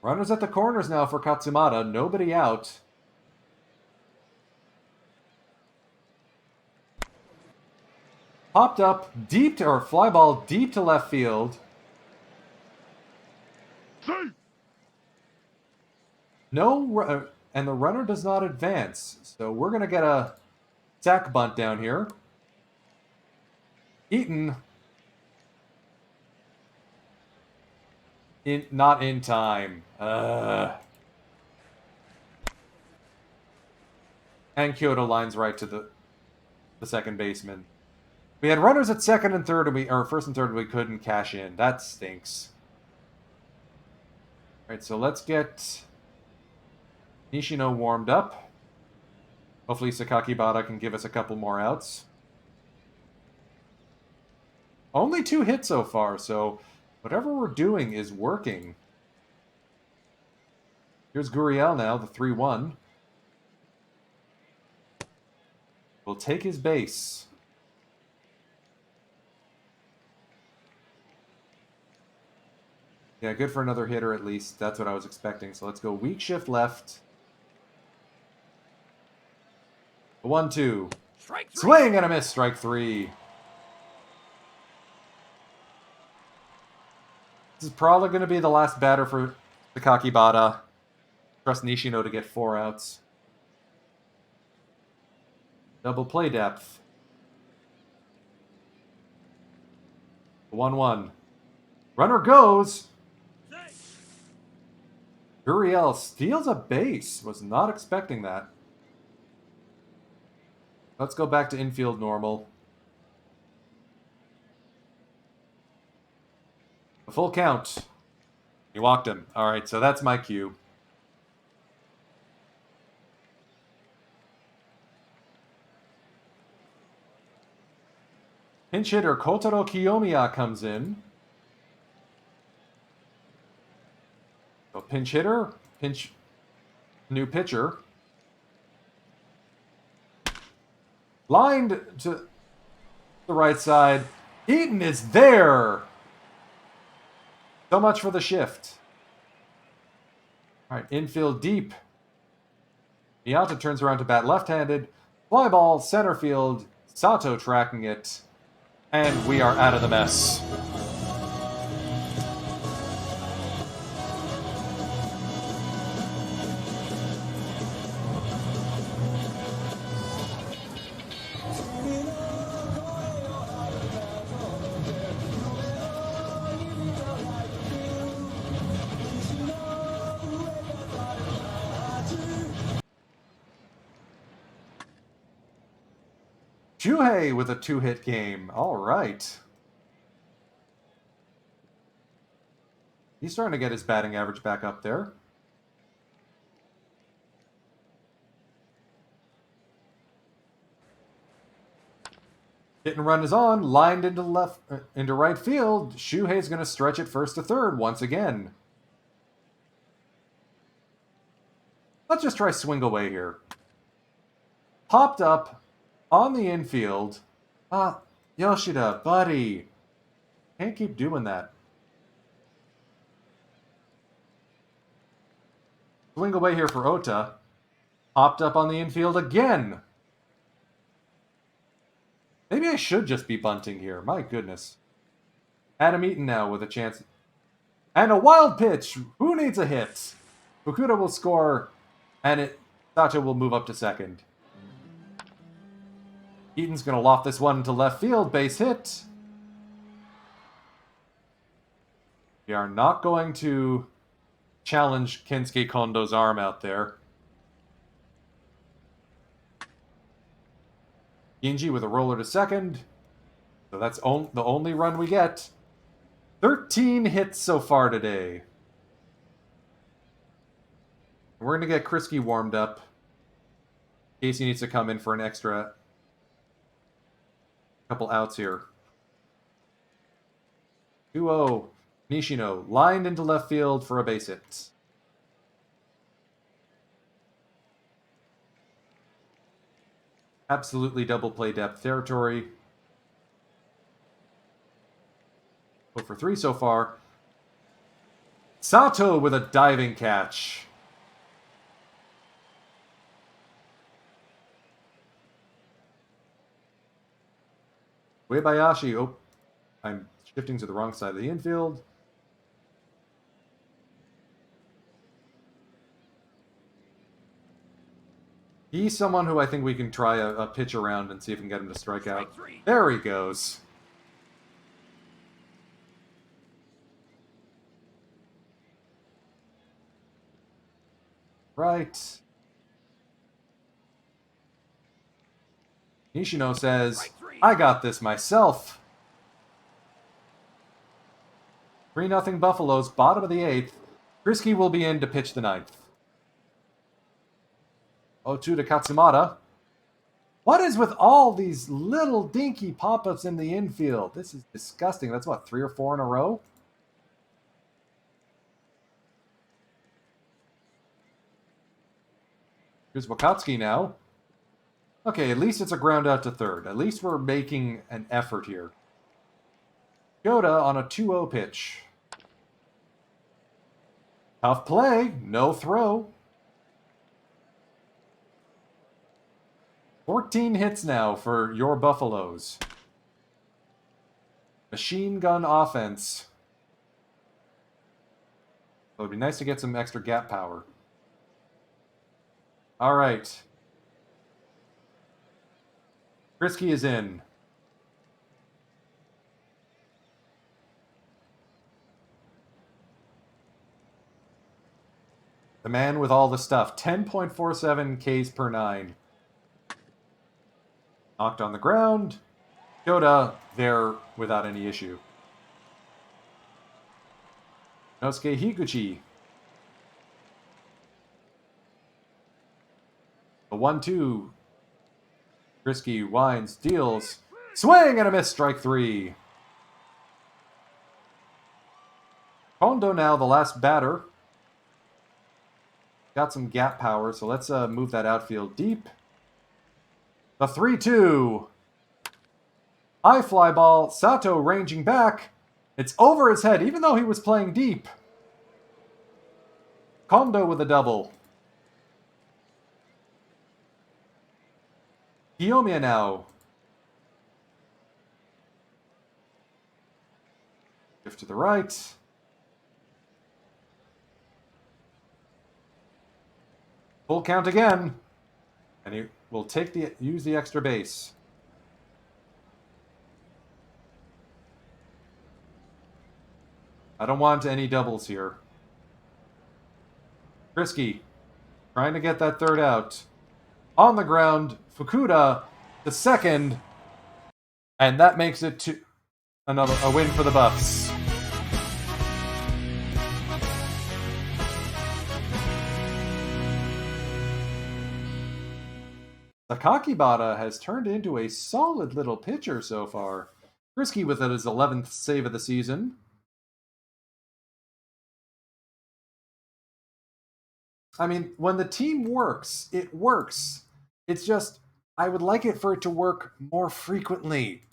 Runners at the corners now for Katsumata. Nobody out. Popped up deep to, or fly ball deep to left field. No, and the runner does not advance. So we're going to get a sack bunt down here. Eaton. Not in time. And Kyoto lines right to the second baseman. We had runners at second and third, or first and third, and we couldn't cash in. That stinks. All right, so let's get Nishino warmed up. Hopefully Sakakibara can give us a couple more outs. Only 2 hits so far, so whatever we're doing is working. Here's Guriel now, the 3-1. Will take his base. Yeah, good for another hitter at least. That's what I was expecting. So let's go weak shift left. 1-2. Strike 3. Swing and a miss. Strike 3. This is probably going to be the last batter for Sakakibara. Trust Nishino to get 4 outs. Double play depth. 1-1. Runner goes. Guriel steals a base. Was not expecting that. Let's go back to infield normal. A full count. He walked him. All right, so that's my cue. Pinch hitter Kotaro Kiyomiya comes in. So pinch hitter, new pitcher. Lined to the right side. Eaton is there. So much for the shift. All right, infield deep. Miyata turns around to bat left-handed. Fly ball, center field. Sato tracking it. And we are out of the mess. Shuhei with a 2-hit game. All right. He's starting to get his batting average back up there. Hit and run is on. Lined into right field. Shuhei's going to stretch it first to third once again. Let's just try swing away here. Popped up on the infield. Yoshida, buddy. Can't keep doing that. Swing away here for Ota. Popped up on the infield again. Maybe I should just be bunting here. My goodness. Adam Eaton now with a chance. And a wild pitch. Who needs a hit? Fukuda will score, and Sato will move up to second. Eaton's going to loft this one to left field. Base hit. We are not going to challenge Kensuke Kondo's arm out there. Ginji with a roller to second. So that's the only run we get. 13 hits so far today. We're going to get Krisky warmed up. Casey needs to come in for an extra couple outs here. 2-0. Nishino lined into left field for a base hit. Absolutely double play depth territory. 0 for 3 so far. Sato with a diving catch. Uebayashi. Oh, I'm shifting to the wrong side of the infield. He's someone who I think we can try a pitch around and see if we can get him to strike out. There he goes. Right. Nishino says, I got this myself. 3-0 Buffaloes, bottom of the 8th. Frisky will be in to pitch the 9th. 0-2 to Katsumata. What is with all these little dinky pop-ups in the infield? This is disgusting. That's what, 3 or 4 in a row? Here's Wakatsuki now. Okay, at least it's a ground out to third. At least we're making an effort here. Yoda on a 2-0 pitch. Tough play, no throw. 14 hits now for your Buffaloes. Machine gun offense. It would be nice to get some extra gap power. All right. Frisky is in. The man with all the stuff. 10.47 Ks per 9. Knocked on the ground. Yoda there without any issue. Nosuke Higuchi. A 1-2. Frisky winds, deals. Swing and a miss, strike 3. Kondo now the last batter. Got some gap power, so let's move that outfield deep. The 3-2. High fly ball. Sato ranging back. It's over his head, even though he was playing deep. Kondo with a double. Kiyomiya now. Shift to the right. Full count again. And he will use the extra base. I don't want any doubles here. Frisky trying to get that third out. On the ground, Fukuda, the second, and that makes it to a win for the Buffs. Sakakibara has turned into a solid little pitcher so far. Frisky with his 11th save of the season. I mean, when the team works, it works. It's just, I would like it for it to work more frequently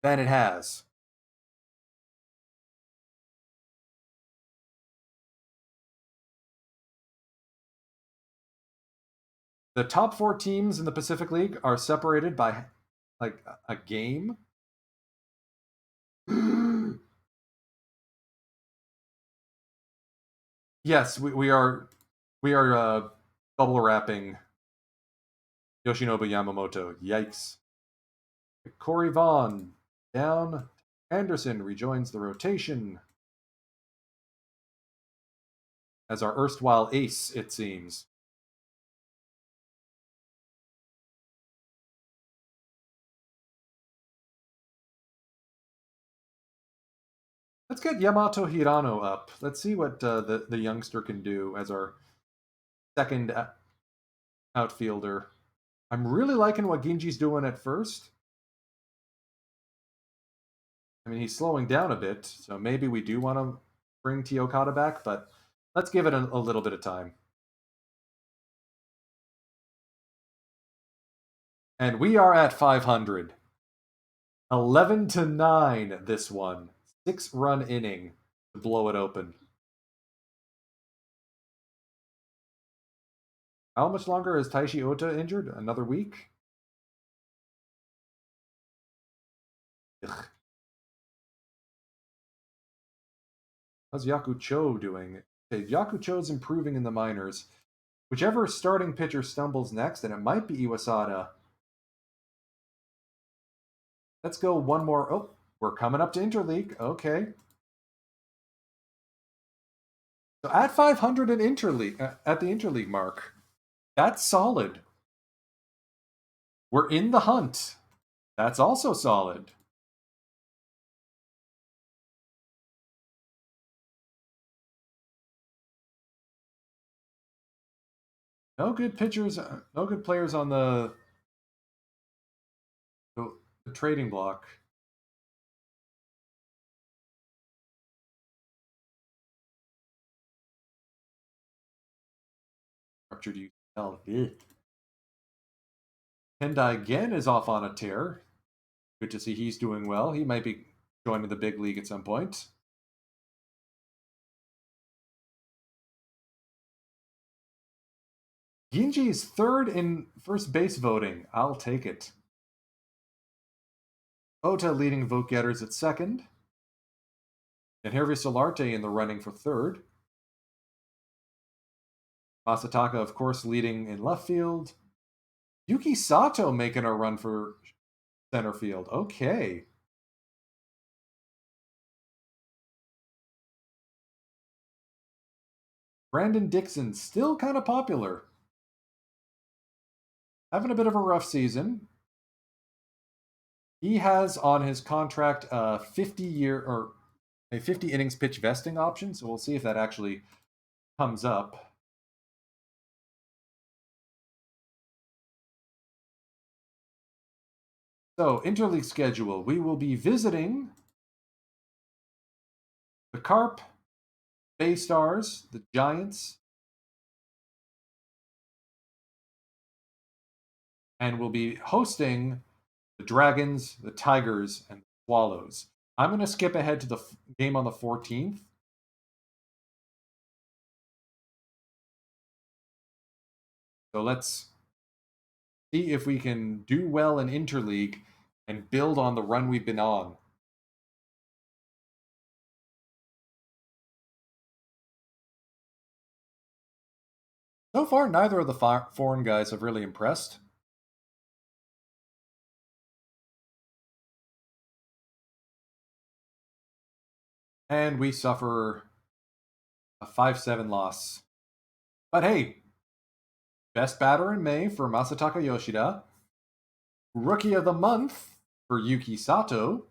than it has. The top 4 teams in the Pacific League are separated by, like, a game. Yes, we are bubble wrapping Yoshinobu Yamamoto. Yikes. Corey Vaughn down. Anderson rejoins the rotation as our erstwhile ace, it seems. Let's get Yamato Hirano up. Let's see what the youngster can do as our second outfielder. I'm really liking what Ginji's doing at first. I mean, he's slowing down a bit, so maybe we do want to bring Okada back, but let's give it a little bit of time. And we are at 500. 11-9 this one. 6-run inning to blow it open. How much longer is Taishi Ota injured? Another week? Ugh. How's Yaku Cho doing? Okay, Yaku Cho's improving in the minors. Whichever starting pitcher stumbles next, and it might be Iwasada. Let's go one more. Oh, we're coming up to interleague. Okay. So at 500 in interleague, at the interleague mark, that's solid. We're in the hunt. That's also solid. No good pitchers, no good players on the trading block. Structured UCL. Tendai again is off on a tear. Good to see he's doing well. He might be joining the big league at some point. Ginji is third in first base voting. I'll take it. Ota leading vote getters at second. And Hervé Solarte in the running for third. Masataka, of course, leading in left field. Yuki Sato making a run for center field. Okay. Brandon Dixon, still kind of popular. Having a bit of a rough season. He has on his contract a 50-year or a 50 innings pitch vesting option, so we'll see if that actually comes up. So, interleague schedule. We will be visiting the Carp, Bay Stars, the Giants, and we'll be hosting the Dragons, the Tigers, and the Swallows. I'm going to skip ahead to the game on the 14th. So let's see if we can do well in interleague and build on the run we've been on. So far, neither of the foreign guys have really impressed. And we suffer a 5-7 loss. But hey, best batter in May for Masataka Yoshida. Rookie of the month for Yuki Sato.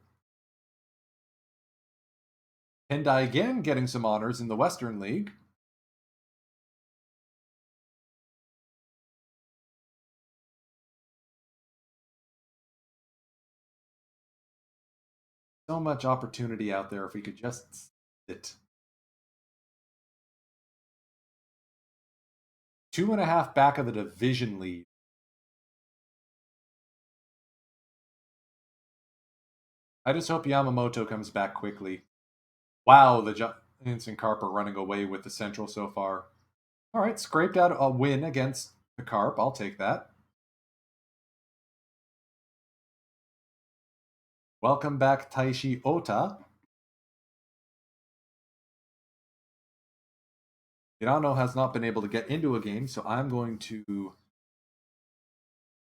Tendai again getting some honors in the Western League. So much opportunity out there if we could just sit. 2.5 back of the division lead. I just hope Yamamoto comes back quickly. Wow, the Giants and Carp are running away with the Central so far. All right, scraped out a win against the Carp. I'll take that. Welcome back, Taishi Ota. Hirano has not been able to get into a game, so I'm going to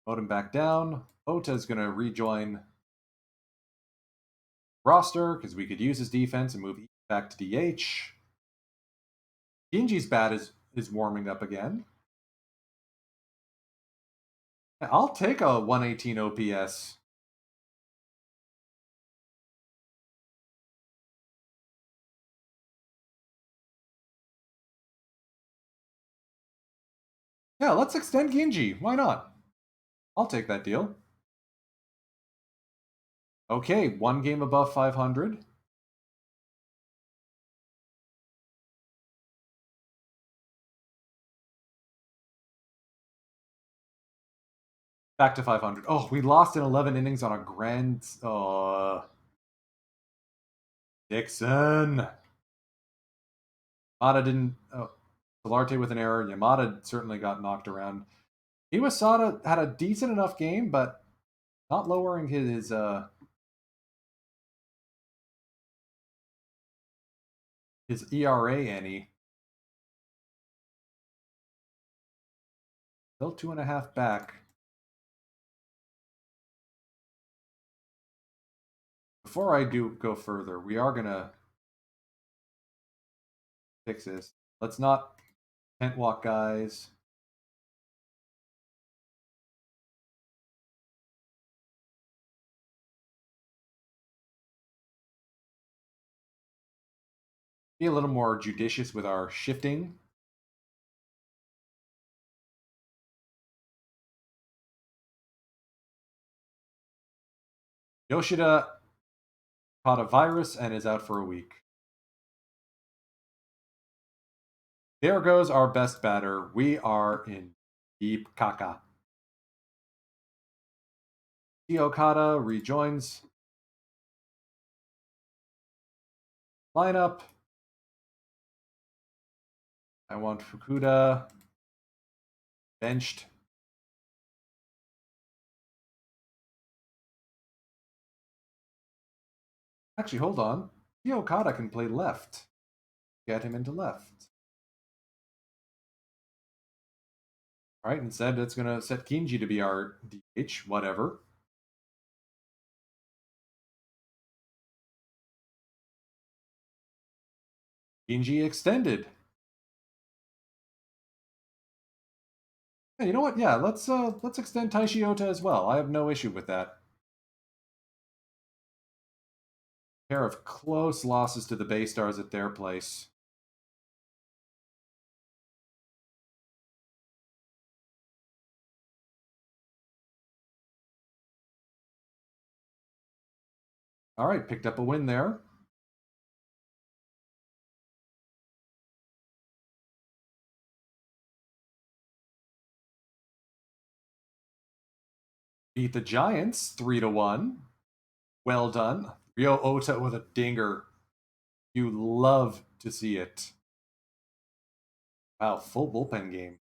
vote him back down. Ota is going to rejoin roster because we could use his defense and move back to DH. Ginji's bat is warming up again. I'll take a 118 OPS. Yeah, let's extend Ginji. Why not? I'll take that deal. Okay, one game above 500. Back to 500. Oh, we lost in 11 innings on a grand... Dixon. Mata didn't... Oh. Solarte with an error. Yamada certainly got knocked around. Iwasada had a decent enough game, but not lowering his ERA any. Still 2.5 back. Before I do go further, we are gonna fix this. Let's not tent walk guys. Be a little more judicious with our shifting. Yoshida caught a virus and is out for a week. There goes our best batter. We are in deep caca. Okada rejoins lineup. I want Fukuda benched. Actually, hold on. Okada can play left. Get him into left. All right, instead it's going to set Kinji to be our DH, whatever. Kinji extended. Hey, you know what? Yeah, let's extend Taishi Ota as well. I have no issue with that. Pair of close losses to the Bay Stars at their place. All right, picked up a win there. Beat the Giants 3-1. Well done. Ryo Ota with a dinger. You love to see it. Wow, full bullpen game.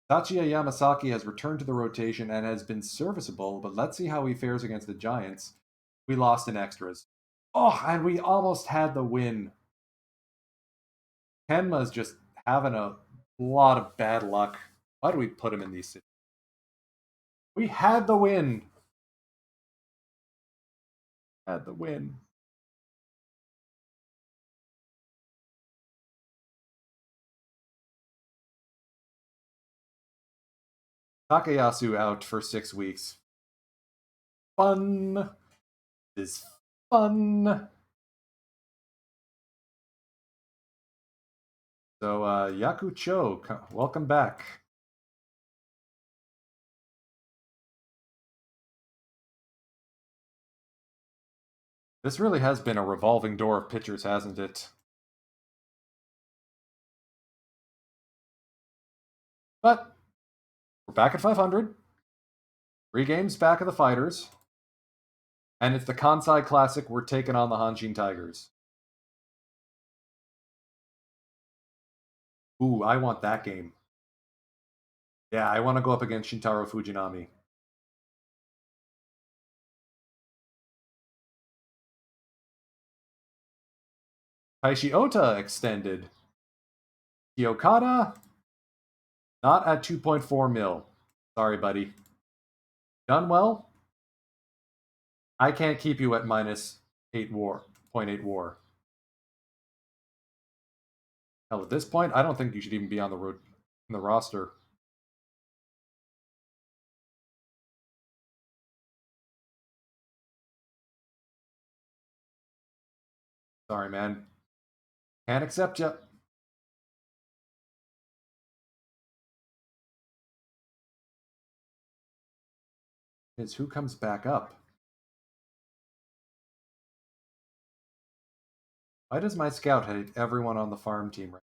Tachiya Yamasaki has returned to the rotation and has been serviceable, but let's see how he fares against the Giants. We lost in extras. Oh, and we almost had the win. Kenma's just having a lot of bad luck. Why do we put him in these situations? We had the win. Had the win. Takayasu out for 6 weeks. Fun. Is fun. So, Yaku Cho, welcome back. This really has been a revolving door of pitchers, hasn't it? But we're back at 500. 3 games back of the Fighters. And it's the Kansai Classic. We're taking on the Hanshin Tigers. Ooh, I want that game. Yeah, I want to go up against Shintaro Fujinami. Taishi Ota extended. Okada, not at 2.4 mil. Sorry, buddy. Done well. I can't keep you at minus 8 war, 0.8 war. Hell, at this point, I don't think you should even be on the road in the roster. Sorry, man. Can't accept you. Is who comes back up? Why does my scout hate everyone on the farm team right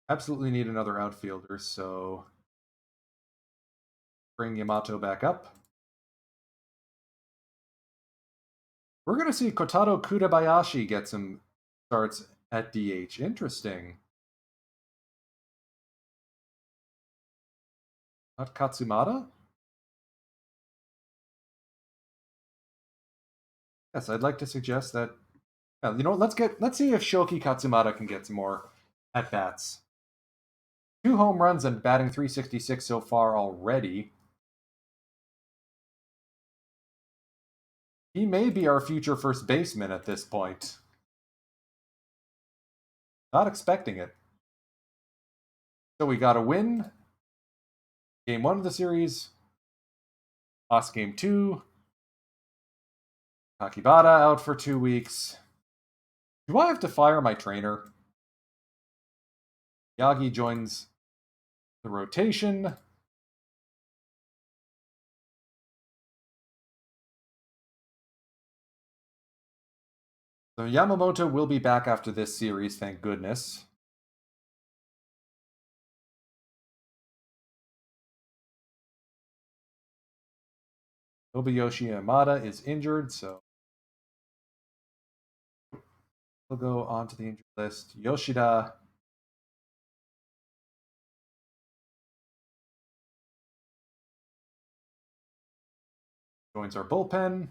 now? Absolutely need another outfielder, so bring Yamato back up. We're going to see Kotaro Kudabayashi get some starts at DH. Interesting. Not Katsumata? Yes, I'd like to suggest that. You know what? Let's see if Shoki Katsumata can get some more at bats. 2 home runs and batting .366 so far already. He may be our future first baseman at this point. Not expecting it. So we got a win. Game 1 of the series. Lost game 2. Takibata out for 2 weeks. Do I have to fire my trainer? Yagi joins the rotation. So Yamamoto will be back after this series, thank goodness. Nobuyoshi Yamada is injured, so we'll go on to the injured list. Yoshida. Joins our bullpen.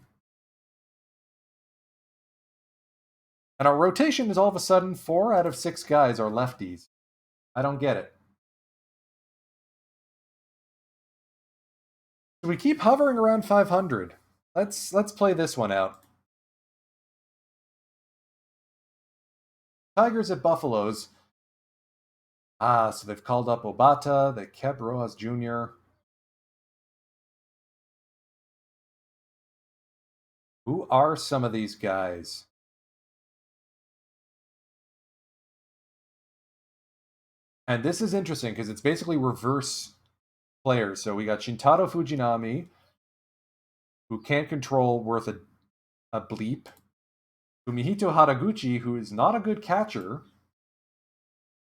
And our rotation is all of a sudden 4 out of 6 guys are lefties. I don't get it. So we keep hovering around 500. Let's play this one out. Tigers at Buffaloes. So they've called up Obata. They kept Rojas Jr. Who are some of these guys? And this is interesting because it's basically reverse players. So we got Shintaro Fujinami, who can't control worth a bleep. Fumihito Haraguchi, who is not a good catcher,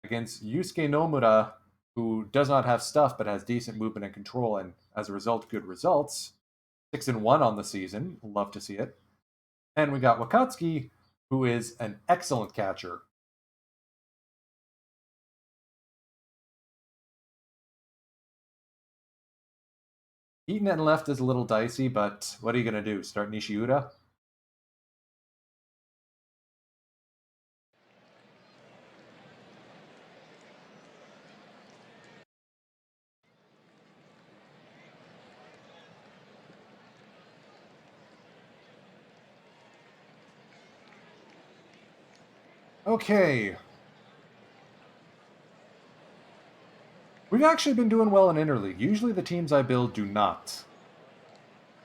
against Yusuke Nomura, who does not have stuff but has decent movement and control, and as a result, good results. 6-1 on the season. Love to see it. And we got Wakatsuki, who is an excellent catcher. Eaton at left is a little dicey, but what are you going to do? Start Nishiura? Okay. We've actually been doing well in interleague. Usually the teams I build do not.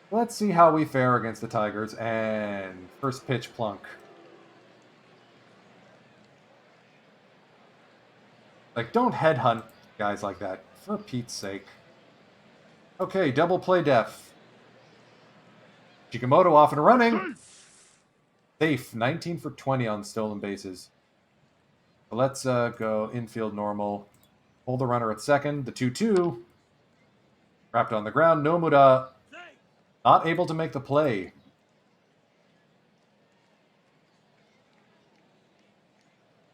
Let's see how we fare against the Tigers. And first pitch plunk. Like, don't headhunt guys like that, for Pete's sake. Okay, double play def. Chikamoto off and running. Safe, 19 for 20 on stolen bases. So let's go infield normal. Hold the runner at second. The 2-2. Wrapped on the ground. Nomura not able to make the play.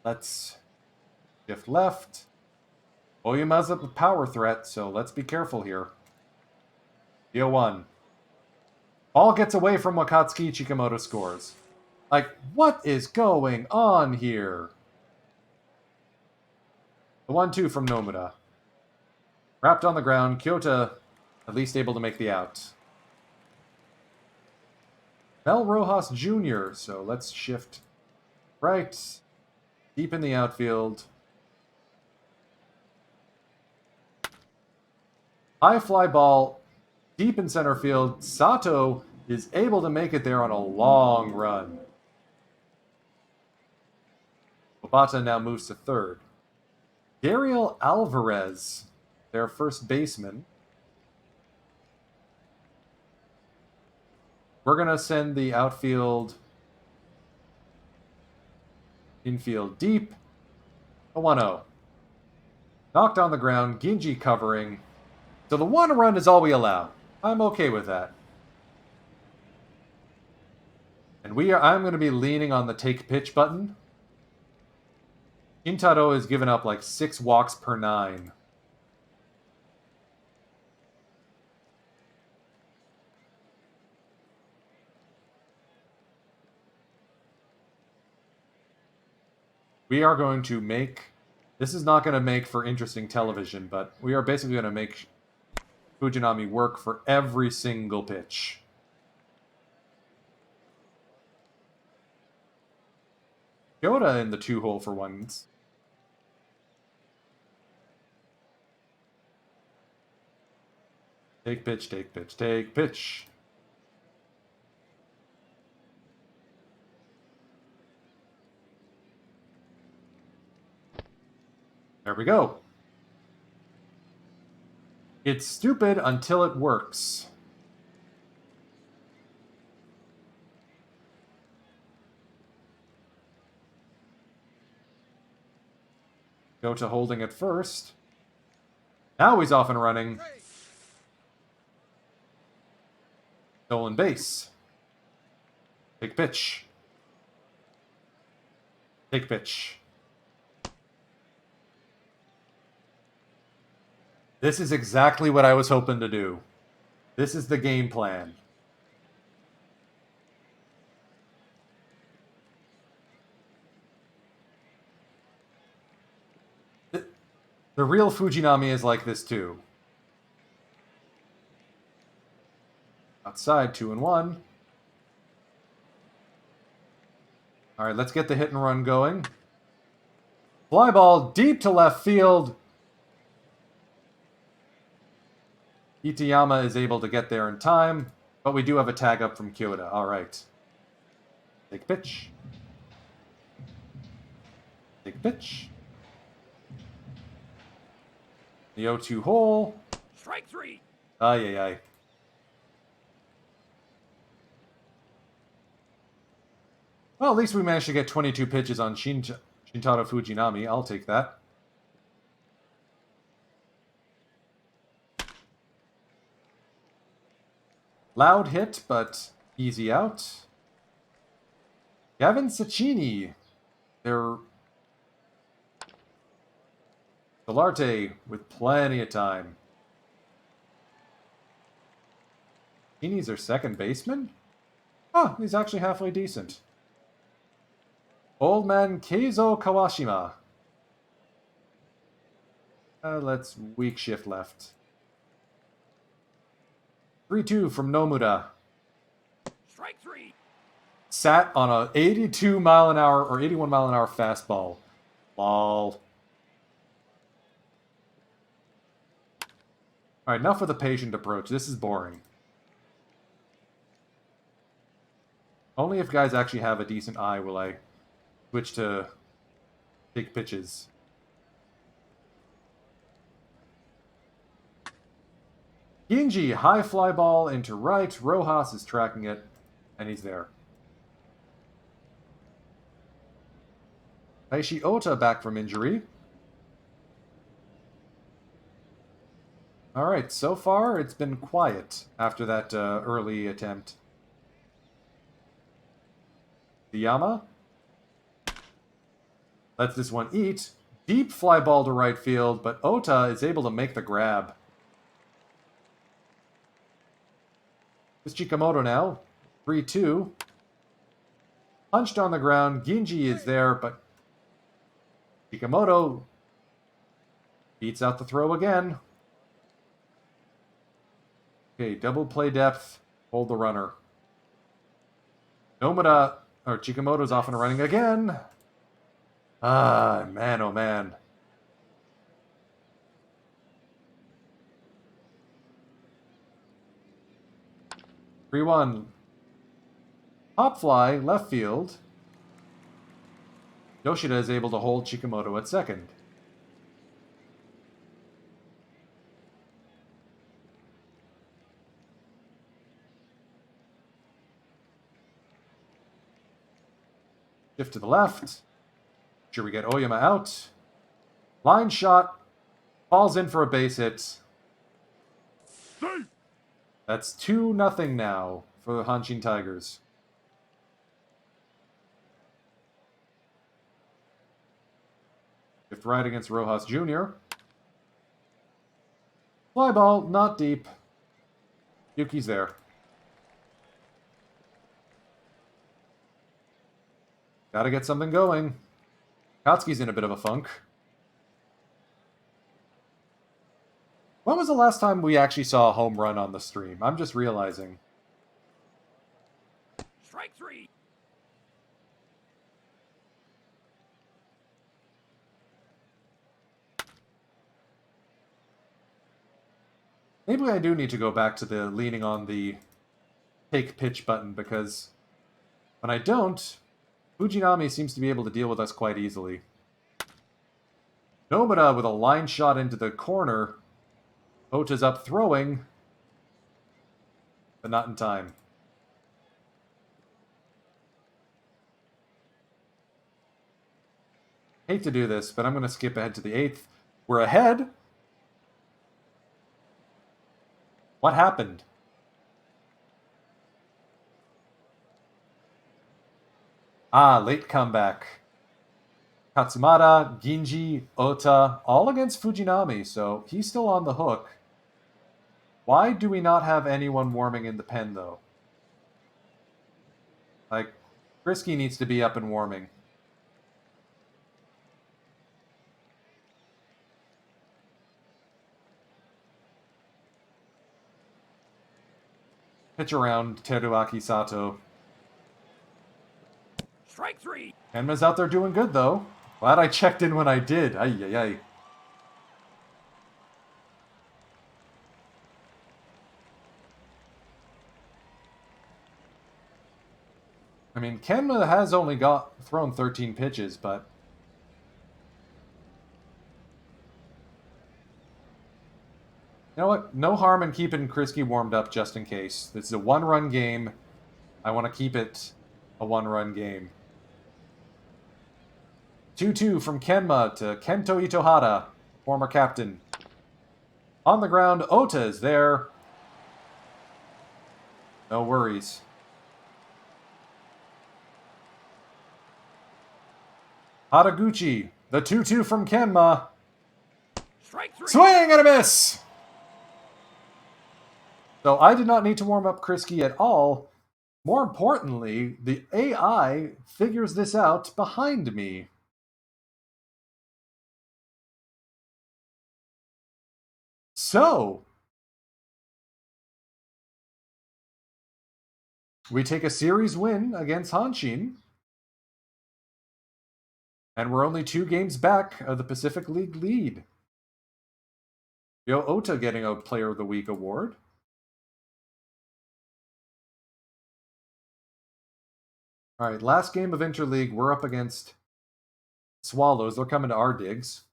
Let's shift left. Oyama's a power threat, so let's be careful here. 0-1. Ball gets away from Wakatsuki. Chikamoto scores. Like, what is going on here? The 1-2 from Nomura. Wrapped on the ground. Kyoto at least able to make the out. Mel Rojas Jr., so let's shift right. Deep in the outfield. High fly ball. Deep in center field. Sato is able to make it there on a long run. Obata now moves to third. Dariel Alvarez, their first baseman. We're going to send the outfield infield deep. A 1-0. Knocked on the ground. Ginji covering. So the 1 run is all we allow. I'm okay with that. And I'm going to be leaning on the take pitch button. Shintaro has given up like 6 walks per 9. We are going to make... This is not going to make for interesting television, but we are basically going to make Fujinami work for every single pitch. Kyoto in the 2-hole for once. Take pitch, take pitch, take pitch. There we go. It's stupid until it works. Kyoto holding it first. Now he's off and running. Stolen base. Take pitch. Take pitch. This is exactly what I was hoping to do. This is the game plan. The real Fujinami is like this too. Outside, 2-1. All right, let's get the hit and run going. Fly ball deep to left field. Itayama is able to get there in time, but we do have a tag up from Kyoto. All right. Take pitch. Take pitch. The 0-2 hole. Strike 3. Ay, ay, ay. Well, at least we managed to get 22 pitches on Shintaro Fujinami. I'll take that. Loud hit, but easy out. Gavin Sacchini. They're... Solarte with plenty of time. Sacchini's their second baseman? Oh, he's actually halfway decent. Old man Keizo Kawashima. Let's weak shift left. 3-2 from Nomura. Strike 3. Sat on a 82 mile an hour or 81 mile an hour fastball. Lol. Alright, enough with the patient approach. This is boring. Only if guys actually have a decent eye will I switch to take pitches. Ginji, high fly ball into right. Rojas is tracking it, and he's there. Taishi Ota back from injury. Alright, so far it's been quiet after that early attempt. Yama lets this one eat. Deep fly ball to right field, but Ota is able to make the grab. It's Chikamoto now. 3-2. Punched on the ground. Ginji is there, but Chikamoto beats out the throw again. Okay, double play depth. Hold the runner. Nomura, or Chikamoto's off and running again. Ah, man, oh man. Three one. Pop fly, left field. Yoshida is able to hold Chikamoto at second. Shift to the left. Sure, we get Oyama out. Line shot. Falls in for a base hit. That's 2-0 now for the Hanshin Tigers. Shift right against Rojas Jr. Fly ball, not deep. Yuki's there. Gotta get something going. Katsuki's in a bit of a funk. When was the last time we actually saw a home run on the stream? I'm just realizing. Strike 3. Maybe I do need to go back to the leaning on the take pitch button, because when I don't, Fujinami seems to be able to deal with us quite easily. Nomura with a line shot into the corner. Ota's up throwing, but not in time. Hate to do this, but I'm going to skip ahead to the 8th. We're ahead. What happened? Ah, late comeback. Katsumata, Ginji, Ota, all against Fujinami, so he's still on the hook. Why do we not have anyone warming in the pen, though? Like, Frisky needs to be up and warming. Pitch around Teruaki Sato. Strike 3. Kenma's out there doing good, though. Glad I checked in when I did. Ay, ay, ay. I mean, Kenma has only thrown 13 pitches, but you know what? No harm in keeping Krisky warmed up just in case. This is a one-run game. I want to keep it a one-run game. 2-2 from Kenma to Kento Itohara, former captain. On the ground, Ota is there. No worries. Haraguchi, the 2-2 from Kenma. Strike 3. Swing and a miss! So I did not need to warm up Krisky at all. More importantly, the AI figures this out behind me. So, we take a series win against Hanshin. And we're only 2 games back of the Pacific League lead. Yo Ota getting a Player of the Week award. All right, last game of Interleague, we're up against Swallows. They're coming to our digs.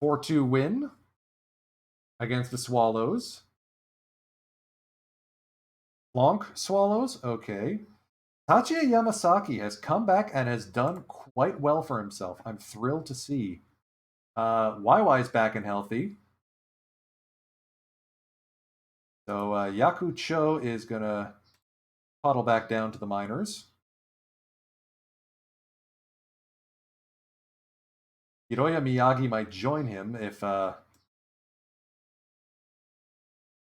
4-2 win against the Swallows. Lonk Swallows? Okay. Tachiya Yamasaki has come back and has done quite well for himself. I'm thrilled to see. YY's back and healthy. So Yaku Cho is going to toddle back down to the minors. Hiroya Miyagi might join him if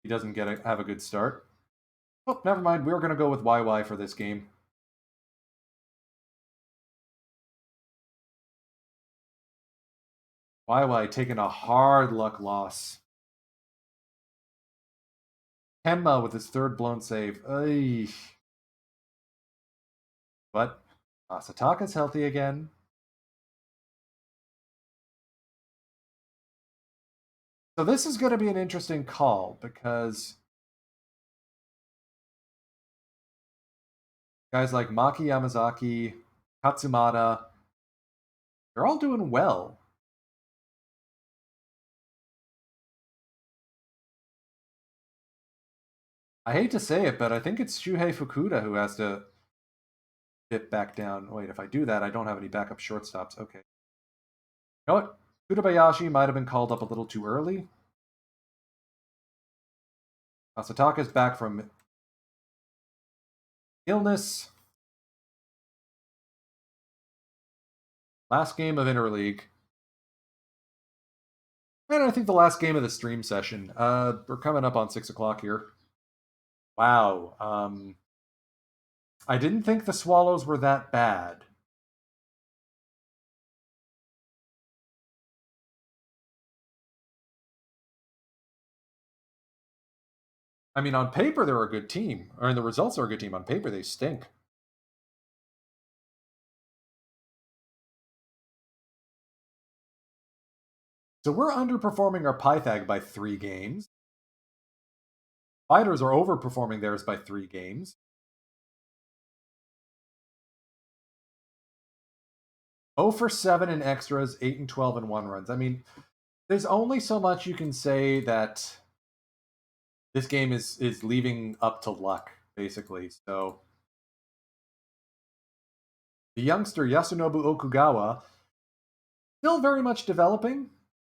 he doesn't have a good start. Oh, never mind. We're going to go with YY for this game. YY taking a hard luck loss. Kenma with his 3rd blown save. Ay. But Asataka's healthy again. So this is going to be an interesting call because guys like Maki Yamazaki, Katsumata, they're all doing well. I hate to say it, but I think it's Shuhei Fukuda who has to dip back down. Wait, if I do that, I don't have any backup shortstops. Okay. You know what? Kudabayashi might have been called up a little too early. Asataka's back from Illness. Last game of interleague. And I think the last game of the stream session. We're coming up on 6 o'clock here. Wow. I didn't think the Swallows were that bad. I mean, on paper, they're a good team. Or the results are a good team. On paper, they stink. So we're underperforming our Pythag by 3 games. Fighters are overperforming theirs by 3 games. Oh for 7 in extras, 8 and 12 in 1 runs. I mean, there's only so much you can say that this game is leaving up to luck, basically. So the youngster Yasunobu Okugawa, still very much developing.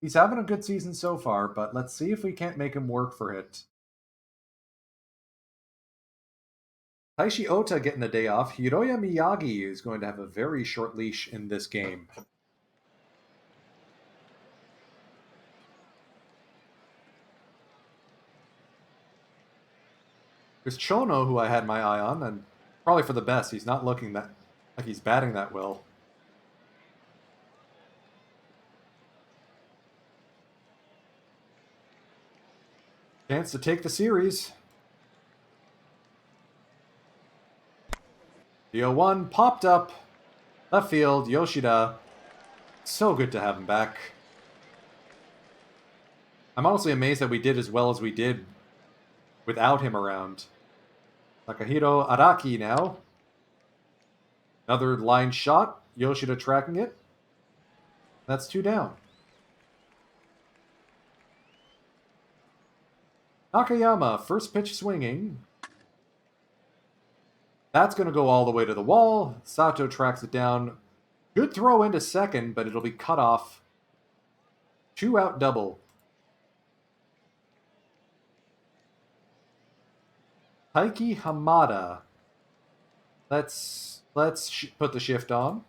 He's having a good season so far, but let's see if we can't make him work for it. Taishi Ota getting a day off. Hiroya Miyagi is going to have a very short leash in this game. There's Chono, who I had my eye on, and probably for the best. He's not looking that like he's batting that well. Chance to take the series. The 0-1 popped up. Left field, Yoshida. So good to have him back. I'm honestly amazed that we did as well as we did without him around. Takahiro Araki now. Another line shot. Yoshida tracking it. That's 2 down. Nakayama, first pitch swinging. That's going to go all the way to the wall. Sato tracks it down. Good throw into second, but it'll be cut off. 2-out double. Taiki Hamada. Let's put the shift on.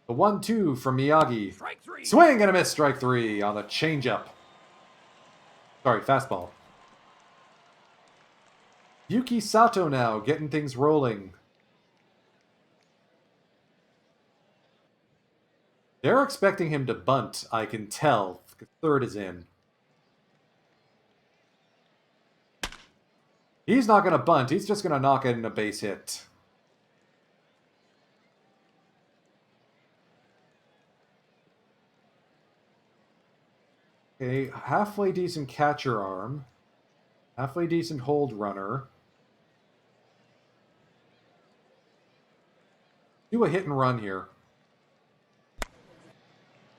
The 1-2 from Miyagi. Strike 3. Swing and a miss, strike 3 on the changeup. Sorry, fastball. Yuki Sato now getting things rolling. They're expecting him to bunt, I can tell. Third is in. He's not going to bunt. He's just going to knock it in a base hit. Okay, halfway decent catcher arm. Halfway decent hold runner. Do a hit and run here.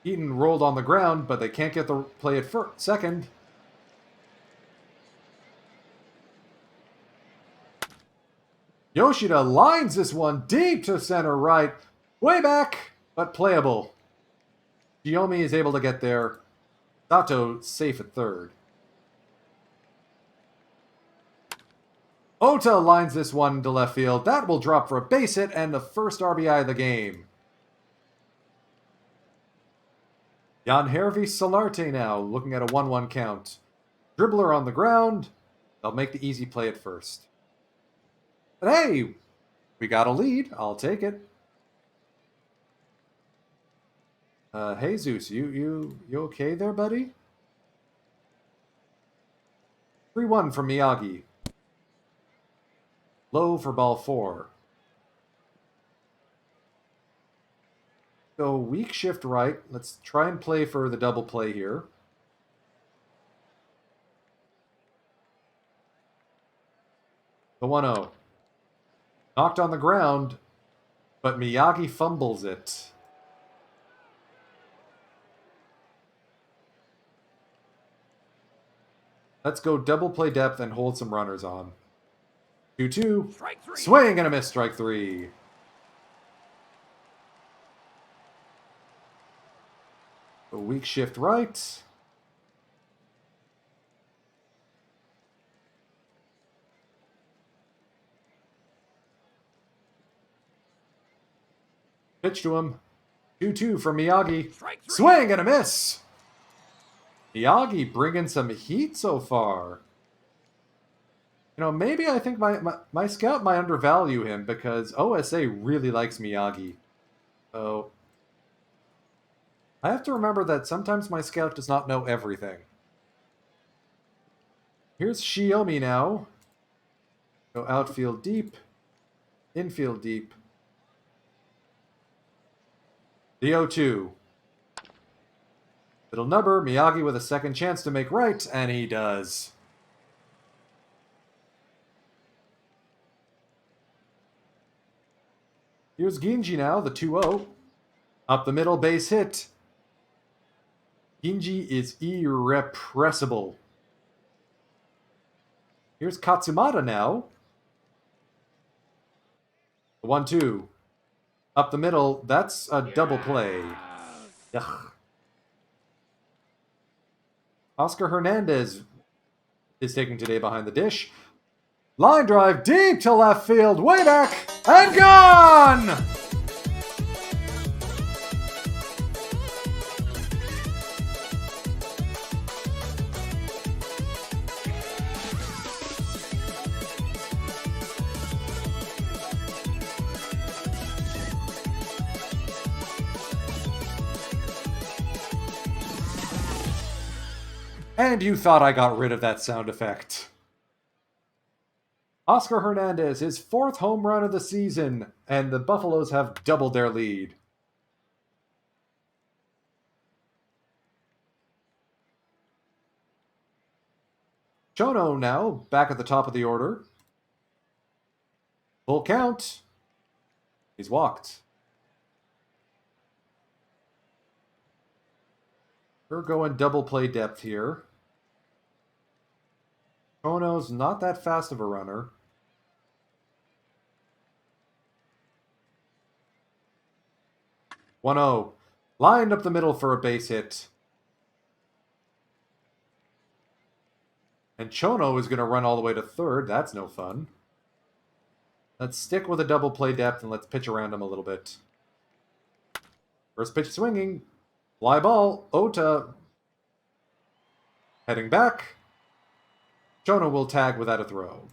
Eaton rolled on the ground, but they can't get the play at second. Yoshida lines this one deep to center right. Way back, but playable. Kiyomi is able to get there. Sato safe at third. Ota lines this one to left field. That will drop for a base hit and the first RBI of the game. Yanhervi Solarte now looking at a 1-1 count. Dribbler on the ground. They'll make the easy play at first. But hey, we got a lead. I'll take it. Jesus, you okay there, buddy? 3-1 from Miyagi. Low for ball 4. So weak shift right. Let's try and play for the double play here. The 1-0. Knocked on the ground, but Miyagi fumbles it. Let's go double play depth and hold some runners on. 2-2. Strike 3. Swing and a miss, strike 3. A weak shift right. Pitch to him. 2-2 from Miyagi. Strike three. Swing and a miss. Miyagi bringing some heat so far. You know, maybe I think my scout might undervalue him because OSA really likes Miyagi. So I have to remember that sometimes my scout does not know everything. Here's Shiomi now. Go outfield deep. Infield deep. The 0-2. Little nubber, Miyagi with a second chance to make right, and he does. Here's Ginji now, the 2-0. Up the middle, base hit. Ginji is irrepressible. Here's Katsumata now. The 1-2. Up the middle, that's a double play. Ugh. Oscar Hernandez is taking today behind the dish. Line drive deep to left field, way back, and gone! And you thought I got rid of that sound effect. Oscar Hernandez, his 4th home run of the season, and the Buffaloes have doubled their lead. Chono now, back at the top of the order. Full count. He's walked. We're going double play depth here. Chono's not that fast of a runner. "1-0. Lined up the middle for a base hit. And Chono is going to run all the way to third. That's no fun. Let's stick with a double play depth and let's pitch around him a little bit. First pitch swinging. Fly ball. Ota heading back. Chono will tag without a throw.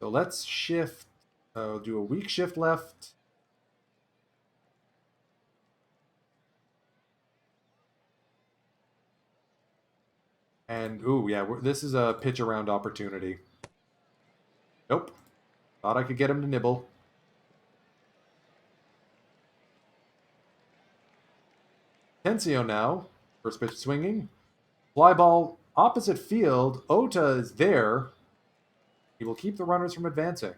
So let's shift. Do a weak shift left. And, ooh, yeah, this is a pitch around opportunity. Nope. Thought I could get him to nibble. Tensio now. First pitch swinging. Fly ball opposite field. Ota is there. He will keep the runners from advancing.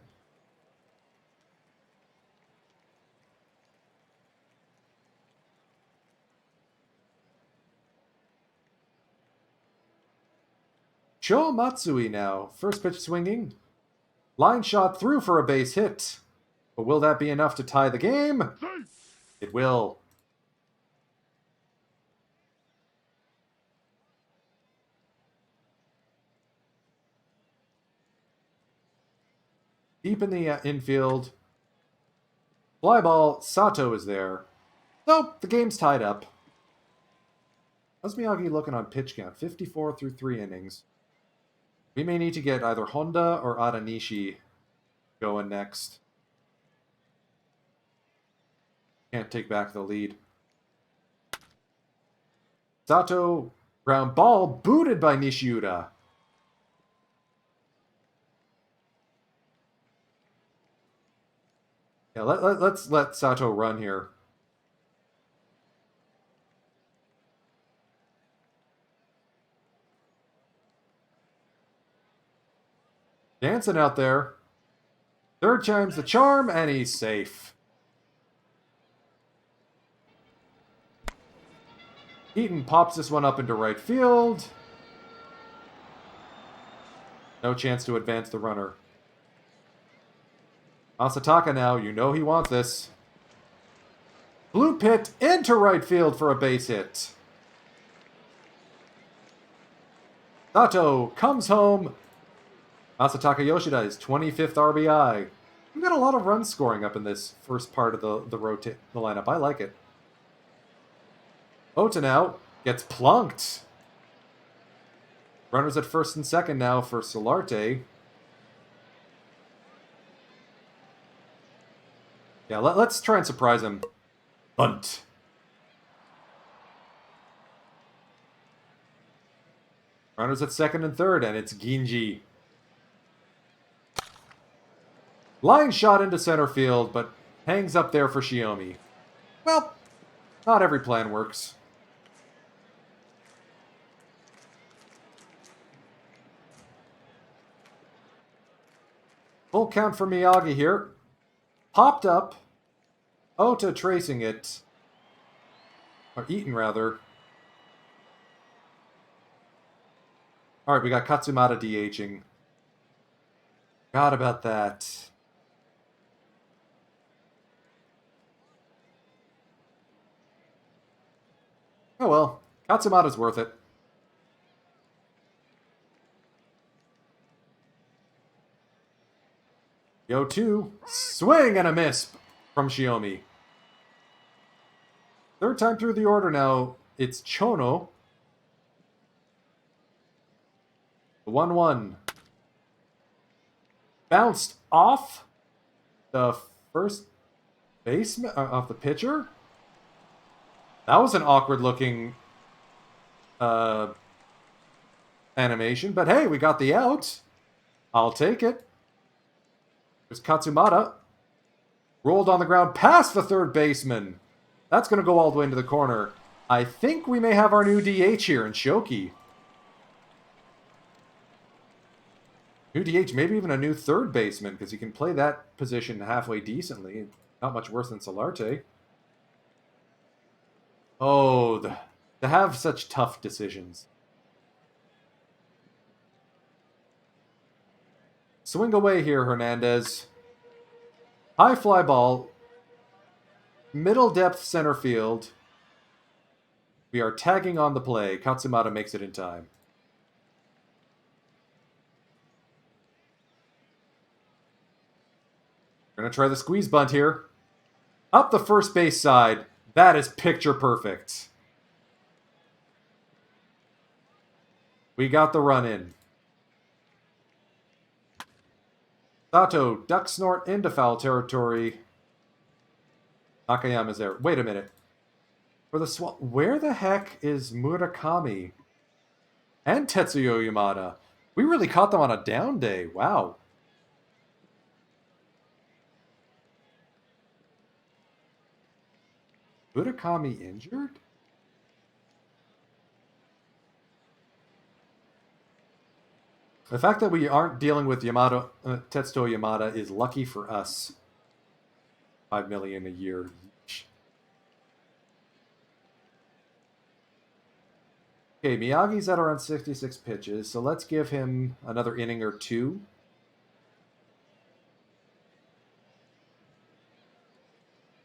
Sho Matsui now. First pitch swinging. Line shot through for a base hit. But will that be enough to tie the game? It will. Deep in the infield. Fly ball. Sato is there. Nope, the game's tied up. How's Miyagi looking on pitch count? 54 through 3 innings. We may need to get either Honda or Adanishi going next. Can't take back the lead. Sato, ground ball, booted by Nishiuda. Yeah, let's let Sato run here. Dancing out there. Third time's the charm, and he's safe. Eaton pops this one up into right field. No chance to advance the runner. Asataka now, you know he wants this. Blue pit into right field for a base hit. Sato comes home Masataka Yoshida is 25th RBI. We've got a lot of run scoring up in this first part of the lineup. I like it. Ota now gets plunked. Runners at first and second now for Solarte. Yeah, let's try and surprise him. Bunt. Runners at second and third, and it's Ginji. Line shot into center field, but hangs up there for Shiomi. Well, not every plan works. Full count for Miyagi here. Popped up. Ota tracing it. Or Eaton, rather. Alright, we got Katsumata DHing. Forgot about that. Oh well, Katsumata's worth it. Yo 2, swing and a miss from Shiomi. Third time through the order now, it's Chono. The 1-1. Bounced off the first baseman, off the pitcher. That was an awkward looking animation, but hey, we got the out. I'll take it. There's Katsumata. Rolled on the ground past the third baseman. That's going to go all the way into the corner. I think we may have our new DH here in Shoki. New DH, maybe even a new third baseman, because he can play that position halfway decently. Not much worse than Solarte. Oh, to have such tough decisions. Swing away here, Hernandez. High fly ball. Middle depth center field. We are tagging on the play. Katsumata makes it in time. We're going to try the squeeze bunt here. Up the first base side. That is picture perfect. We got the run in. Sato, duck snort into foul territory. Nakayama's there. Wait a minute. For the where the heck is Murakami? And Tetsuyo Yamada? We really caught them on a down day. Wow. Murakami injured? The fact that we aren't dealing with Tetsuyo Yamada is lucky for us. 5 million a year. Okay, Miyagi's at around 66 pitches, so let's give him another inning or two.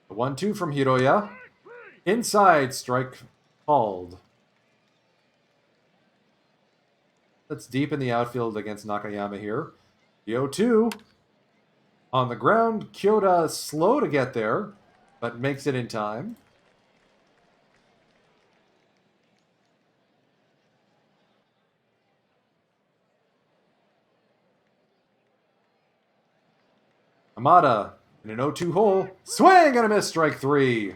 A 1-2 from Hiroya. Inside, strike called. That's deep in the outfield against Nakayama here. The 0-2. On the ground, Kyoda slow to get there, but makes it in time. Amada in an 0-2 hole. Swing and a miss, strike 3.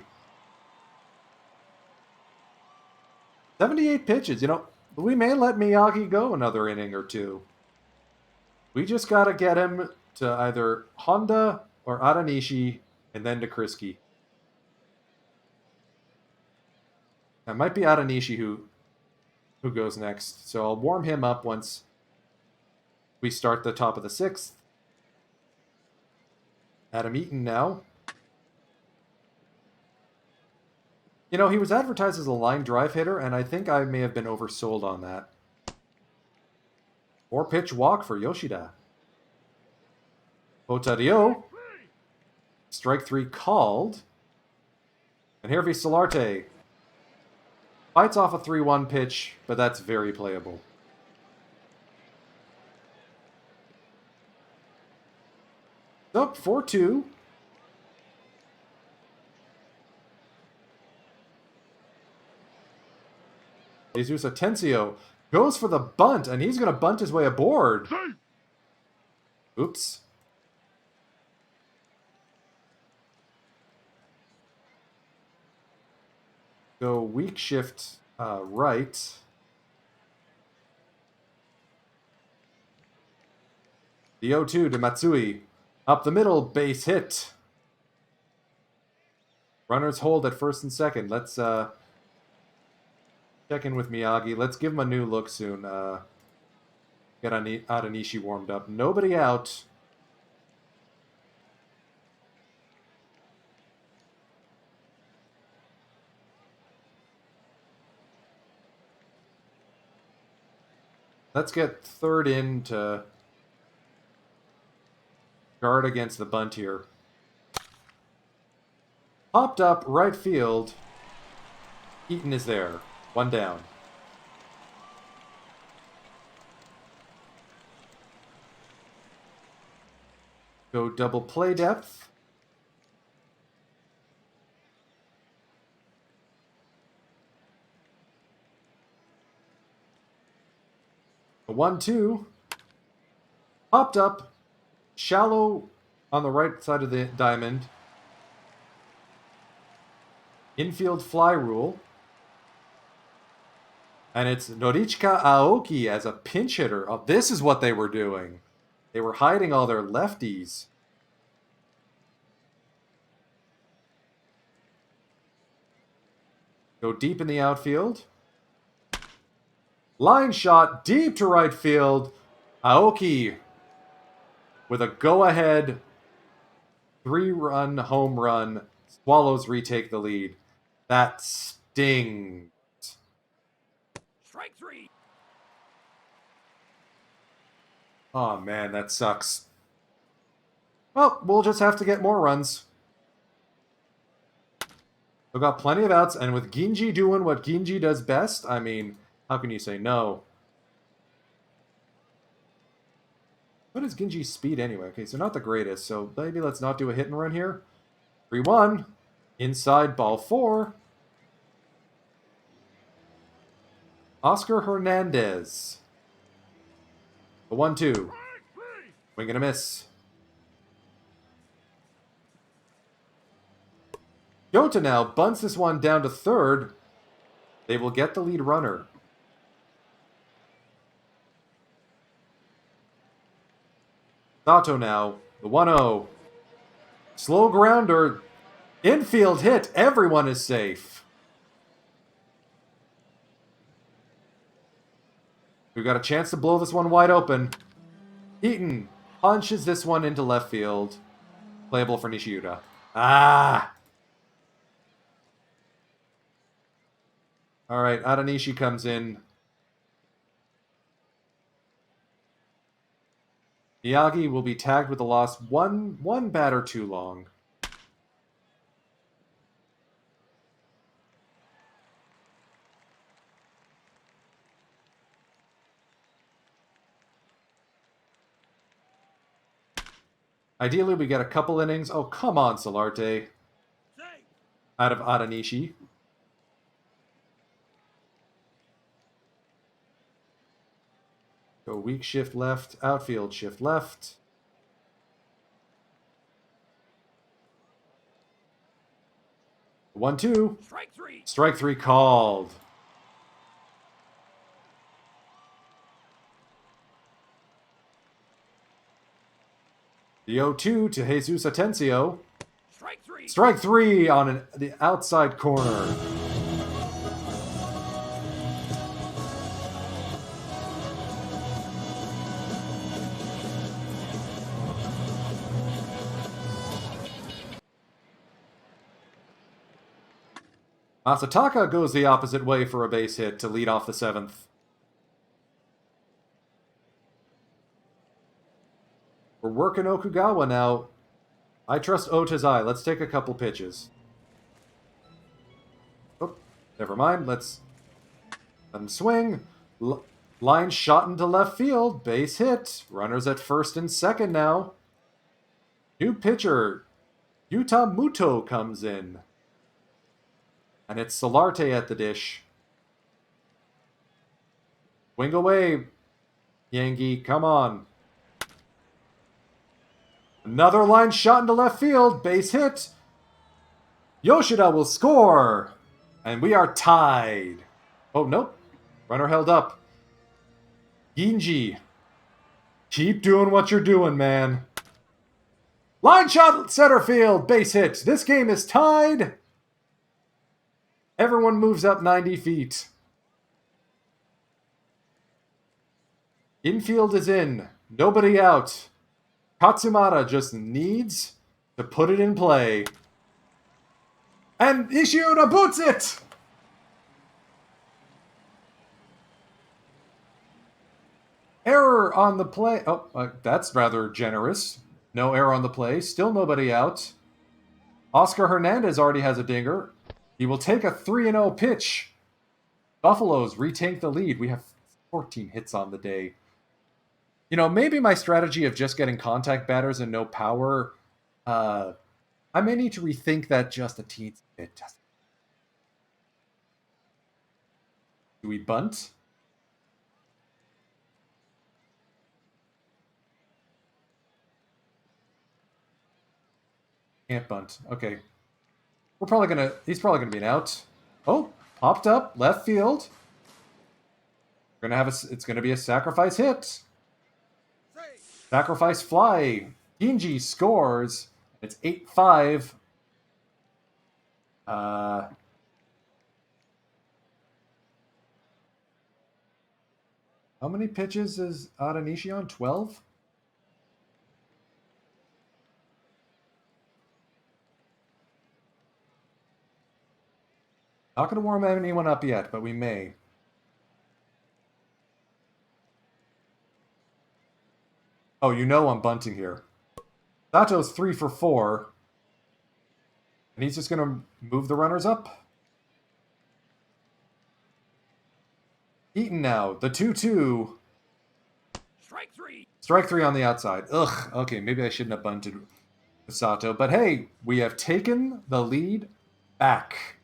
78 pitches. You know, we may let Miyagi go another inning or two. We just got to get him to either Honda or Aranishi and then to Krisky. It might be Aranishi who goes next. So I'll warm him up once we start the top of the 6th. Adam Eaton now. You know, he was advertised as a line drive hitter, and I think I may have been oversold on that. 4-pitch walk for Yoshida. Otario. Strike 3 called. And here be Solarte. Fights off a 3-1 pitch, but that's very playable. Up 4-2. Jesus Atencio goes for the bunt, and he's going to bunt his way aboard. Oops. Go weak shift right. The 0-2 to Matsui. Up the middle, base hit. Runners hold at first and second. Let's check in with Miyagi. Let's give him a new look soon. Get Adanishi warmed up. Nobody out. Let's get third in to guard against the bunt here. Popped up, right field. Eaton is there. One down. Go double play depth. A 1-2. Popped up. Shallow on the right side of the diamond. Infield fly rule. And it's Norichika Aoki as a pinch hitter. Oh, this is what they were doing. They were hiding all their lefties. Go deep in the outfield. Line shot deep to right field. Aoki with a go-ahead 3-run home run. Swallows retake the lead. That stings. Strike 3. Oh man, that sucks. Well, we'll just have to get more runs. We've got plenty of outs, and with Ginji doing what Ginji does best, I mean, how can you say no? What is Ginji's speed anyway? Okay, so not the greatest, so maybe let's not do a hit and run here. 3-1. Inside ball 4. Oscar Hernandez. A 1-2. Swing and a miss. Yota now bunts this one down to third. They will get the lead runner. Sato now, the 1-0. Slow grounder. Infield hit. Everyone is safe. We've got a chance to blow this one wide open. Eaton punches this one into left field. Playable for Nishiuda. Ah! All right, Adanishi comes in. Miyagi will be tagged with the loss one batter too long. Ideally, we get a couple innings. Oh, come on, Solarte. Out of Adanishi. Go weak shift left, outfield shift left. One, two. Strike 3. Strike 3 called. The 0-2 to Jesus Atencio. Strike 3. Strike 3 on the outside corner. Masataka goes the opposite way for a base hit to lead off the 7th. We're working Okugawa now. I trust Ota's eye. Let's take a couple pitches. Oh, never mind. Let's let him swing. Line shot into left field. Base hit. Runners at first and second now. New pitcher, Yuta Muto comes in. And it's Solarte at the dish. Swing away, Yangi. Come on. Another line shot into left field. Base hit. Yoshida will score. And we are tied. Oh, nope. Runner held up. Ginji. Keep doing what you're doing, man. Line shot center field. Base hit. This game is tied. Everyone moves up 90 feet. Infield is in. Nobody out. Katsumata just needs to put it in play. And Ishiura boots it! Error on the play. Oh, that's rather generous. No error on the play. Still nobody out. Oscar Hernandez already has a dinger. He will take a 3-0 pitch. Buffaloes retake the lead. We have 14 hits on the day. You know, maybe my strategy of just getting contact batters and no power, I may need to rethink that just a teensy bit. Do we bunt? Can't bunt. Okay. He's probably gonna be an out. Oh, popped up, left field. It's gonna be a sacrifice hit. Sacrifice fly. Ginji scores. It's 8-5. How many pitches is Adanishi on? 12? Not going to warm anyone up yet, but we may. Oh, you know I'm bunting here. Sato's 3 for 4. And he's just going to move the runners up. Eaton now, the 2-2. Strike 3. Strike 3 on the outside. Ugh, okay, maybe I shouldn't have bunted with Sato. But hey, we have taken the lead back.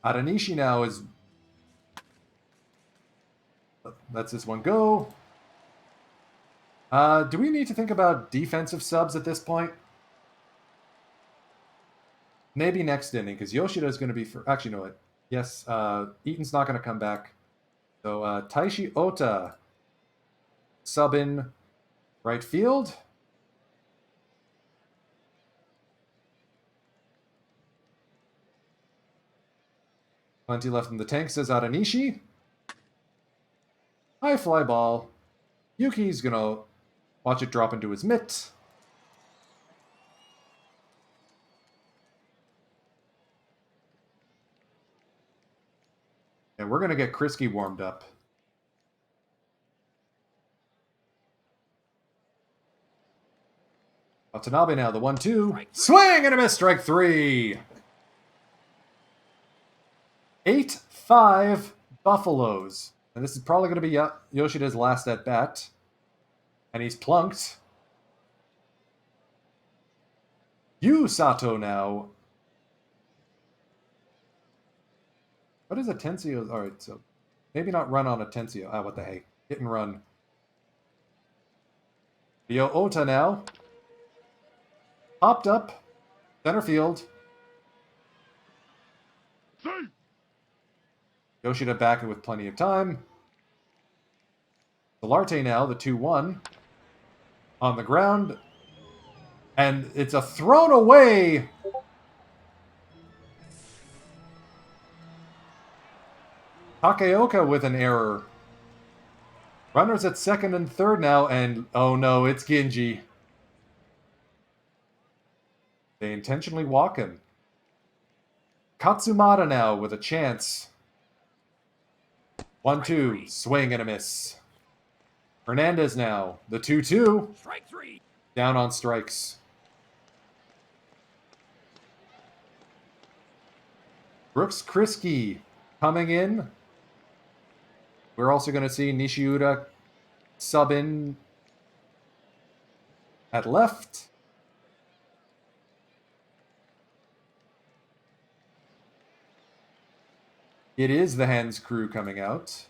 Adanishi now is... Lets this one go. Do we need to think about defensive subs at this point? Maybe next inning, because Yoshida is going to be... Actually, no, yes, Eaton's not going to come back. So, Taishi Ota sub in right field. Plenty left in the tank, says Adanishi. High fly ball. Yuki's going to watch it drop into his mitt. And we're going to get Krisky warmed up. Watanabe now, the 1-2. Swing and a miss, strike 3. 8-5 Buffaloes. And this is probably going to be Yoshida's last at bat. And he's plunked. Yu Sato now. What is a Tensio? Alright, so maybe not run on a Tensio. Ah, what the heck. Hit and run. Ryo Ota now. Popped up. Center field. Yoshida back with plenty of time. Solarte now, the 2-1. On the ground. And it's a thrown away. Takeoka with an error. Runners at second and third now, and oh no, it's Ginji. They intentionally walk him. Katsumata now with a chance. 1-2, swing and a miss. Hernandez now, the 2-2. Strike 3. Down on strikes. Brooks Krisky coming in. we're also going to see Nishiura sub in at left. It is the Hens crew coming out.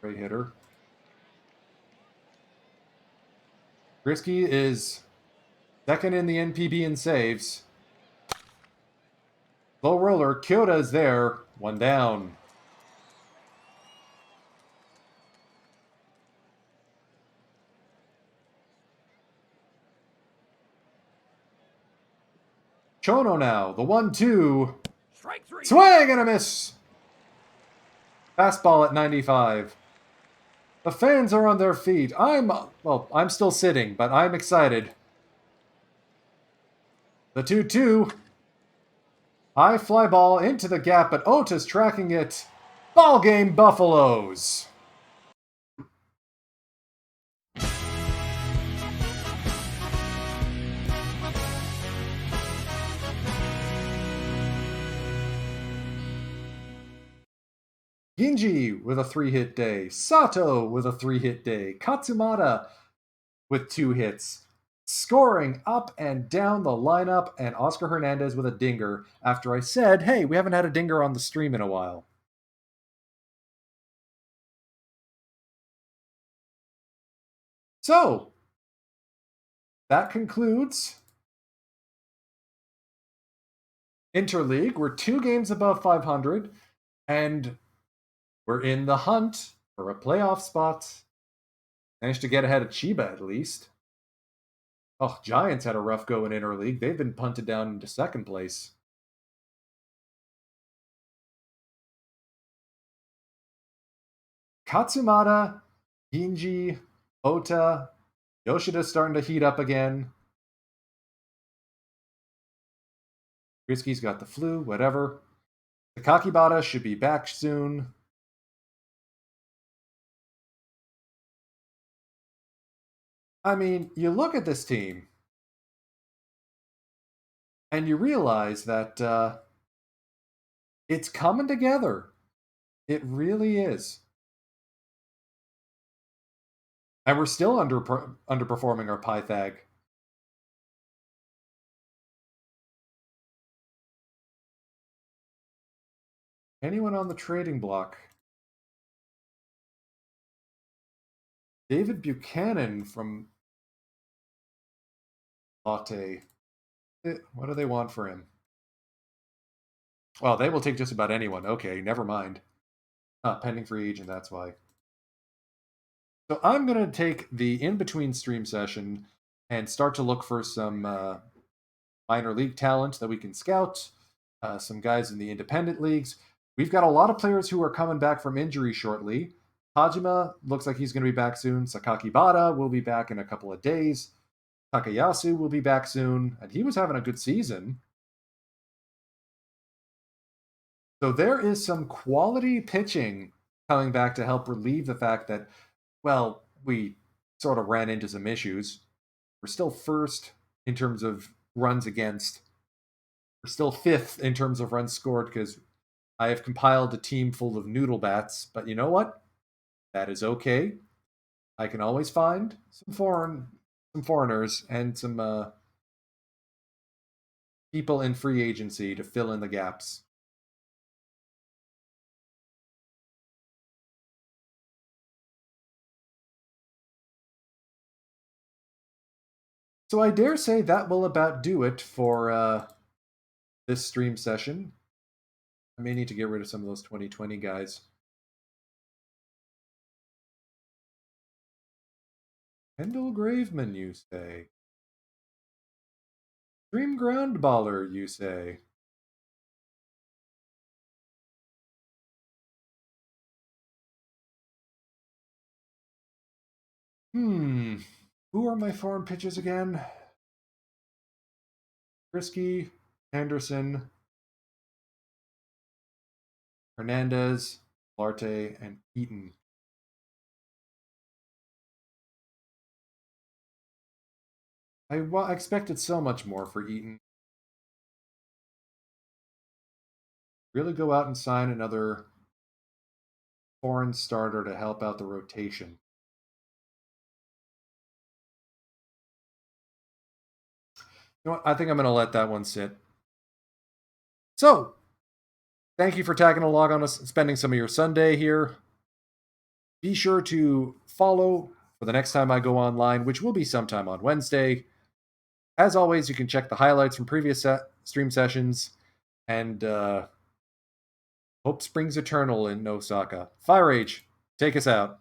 Great hitter. Risky is second in the NPB in saves. Low roller, Kyoto is there. One down. Chono now, the 1-2. Strike 3. Swing and a miss. Fastball at 95. The fans are on their feet. I'm still sitting, but I'm excited. The 2-2. High fly ball into the gap, but Otis tracking it. Ball game, Buffaloes. Ginji with a 3-hit day. Sato with a 3-hit day. Katsumata with 2 hits. Scoring up and down the lineup, and Oscar Hernandez with a dinger after I said, hey, we haven't had a dinger on the stream in a while. So, that concludes Interleague. We're 2 games above 500, and we're in the hunt for a playoff spot. Managed to get ahead of Chiba at least. Oh, Giants had a rough go in Interleague. They've been punted down into second place. Katsumata, Ginji, Ota, Yoshida's starting to heat up again. Risky's got the flu, whatever. Sakakibata should be back soon. I mean, you look at this team, and you realize that it's coming together. It really is. And we're still underperforming our Pythag. Anyone on the trading block? David Buchanan from Latte. What do they want for him? Well, they will take just about anyone. Okay, never mind. Pending free agent, that's why. So I'm going to take the in-between stream session and start to look for some minor league talent that we can scout, some guys in the independent leagues. We've got a lot of players who are coming back from injury shortly. Hajima looks like he's going to be back soon. Sakakibata will be back in a couple of days. Takayasu will be back soon, and he was having a good season. So there is some quality pitching coming back to help relieve the fact that, well, we sort of ran into some issues. We're still first in terms of runs against. We're still fifth in terms of runs scored because I have compiled a team full of noodle bats. But you know what? That is okay. I can always find some foreigners and some people in free agency to fill in the gaps. So I dare say that will about do it for this stream session. I may need to get rid of some of those 2020 guys. Kendall Graveman, you say? Dream Ground Baller, you say? Who are my foreign pitchers again? Frisky, Anderson, Hernandez, Larte, and Eaton. I expected so much more for Eaton. Really go out and sign another foreign starter to help out the rotation. You know what? I think I'm going to let that one sit. So, thank you for tagging along on us, spending some of your Sunday here. Be sure to follow for the next time I go online, which will be sometime on Wednesday. As always, you can check the highlights from previous stream sessions, and hope springs eternal in Osaka. Firage, take us out.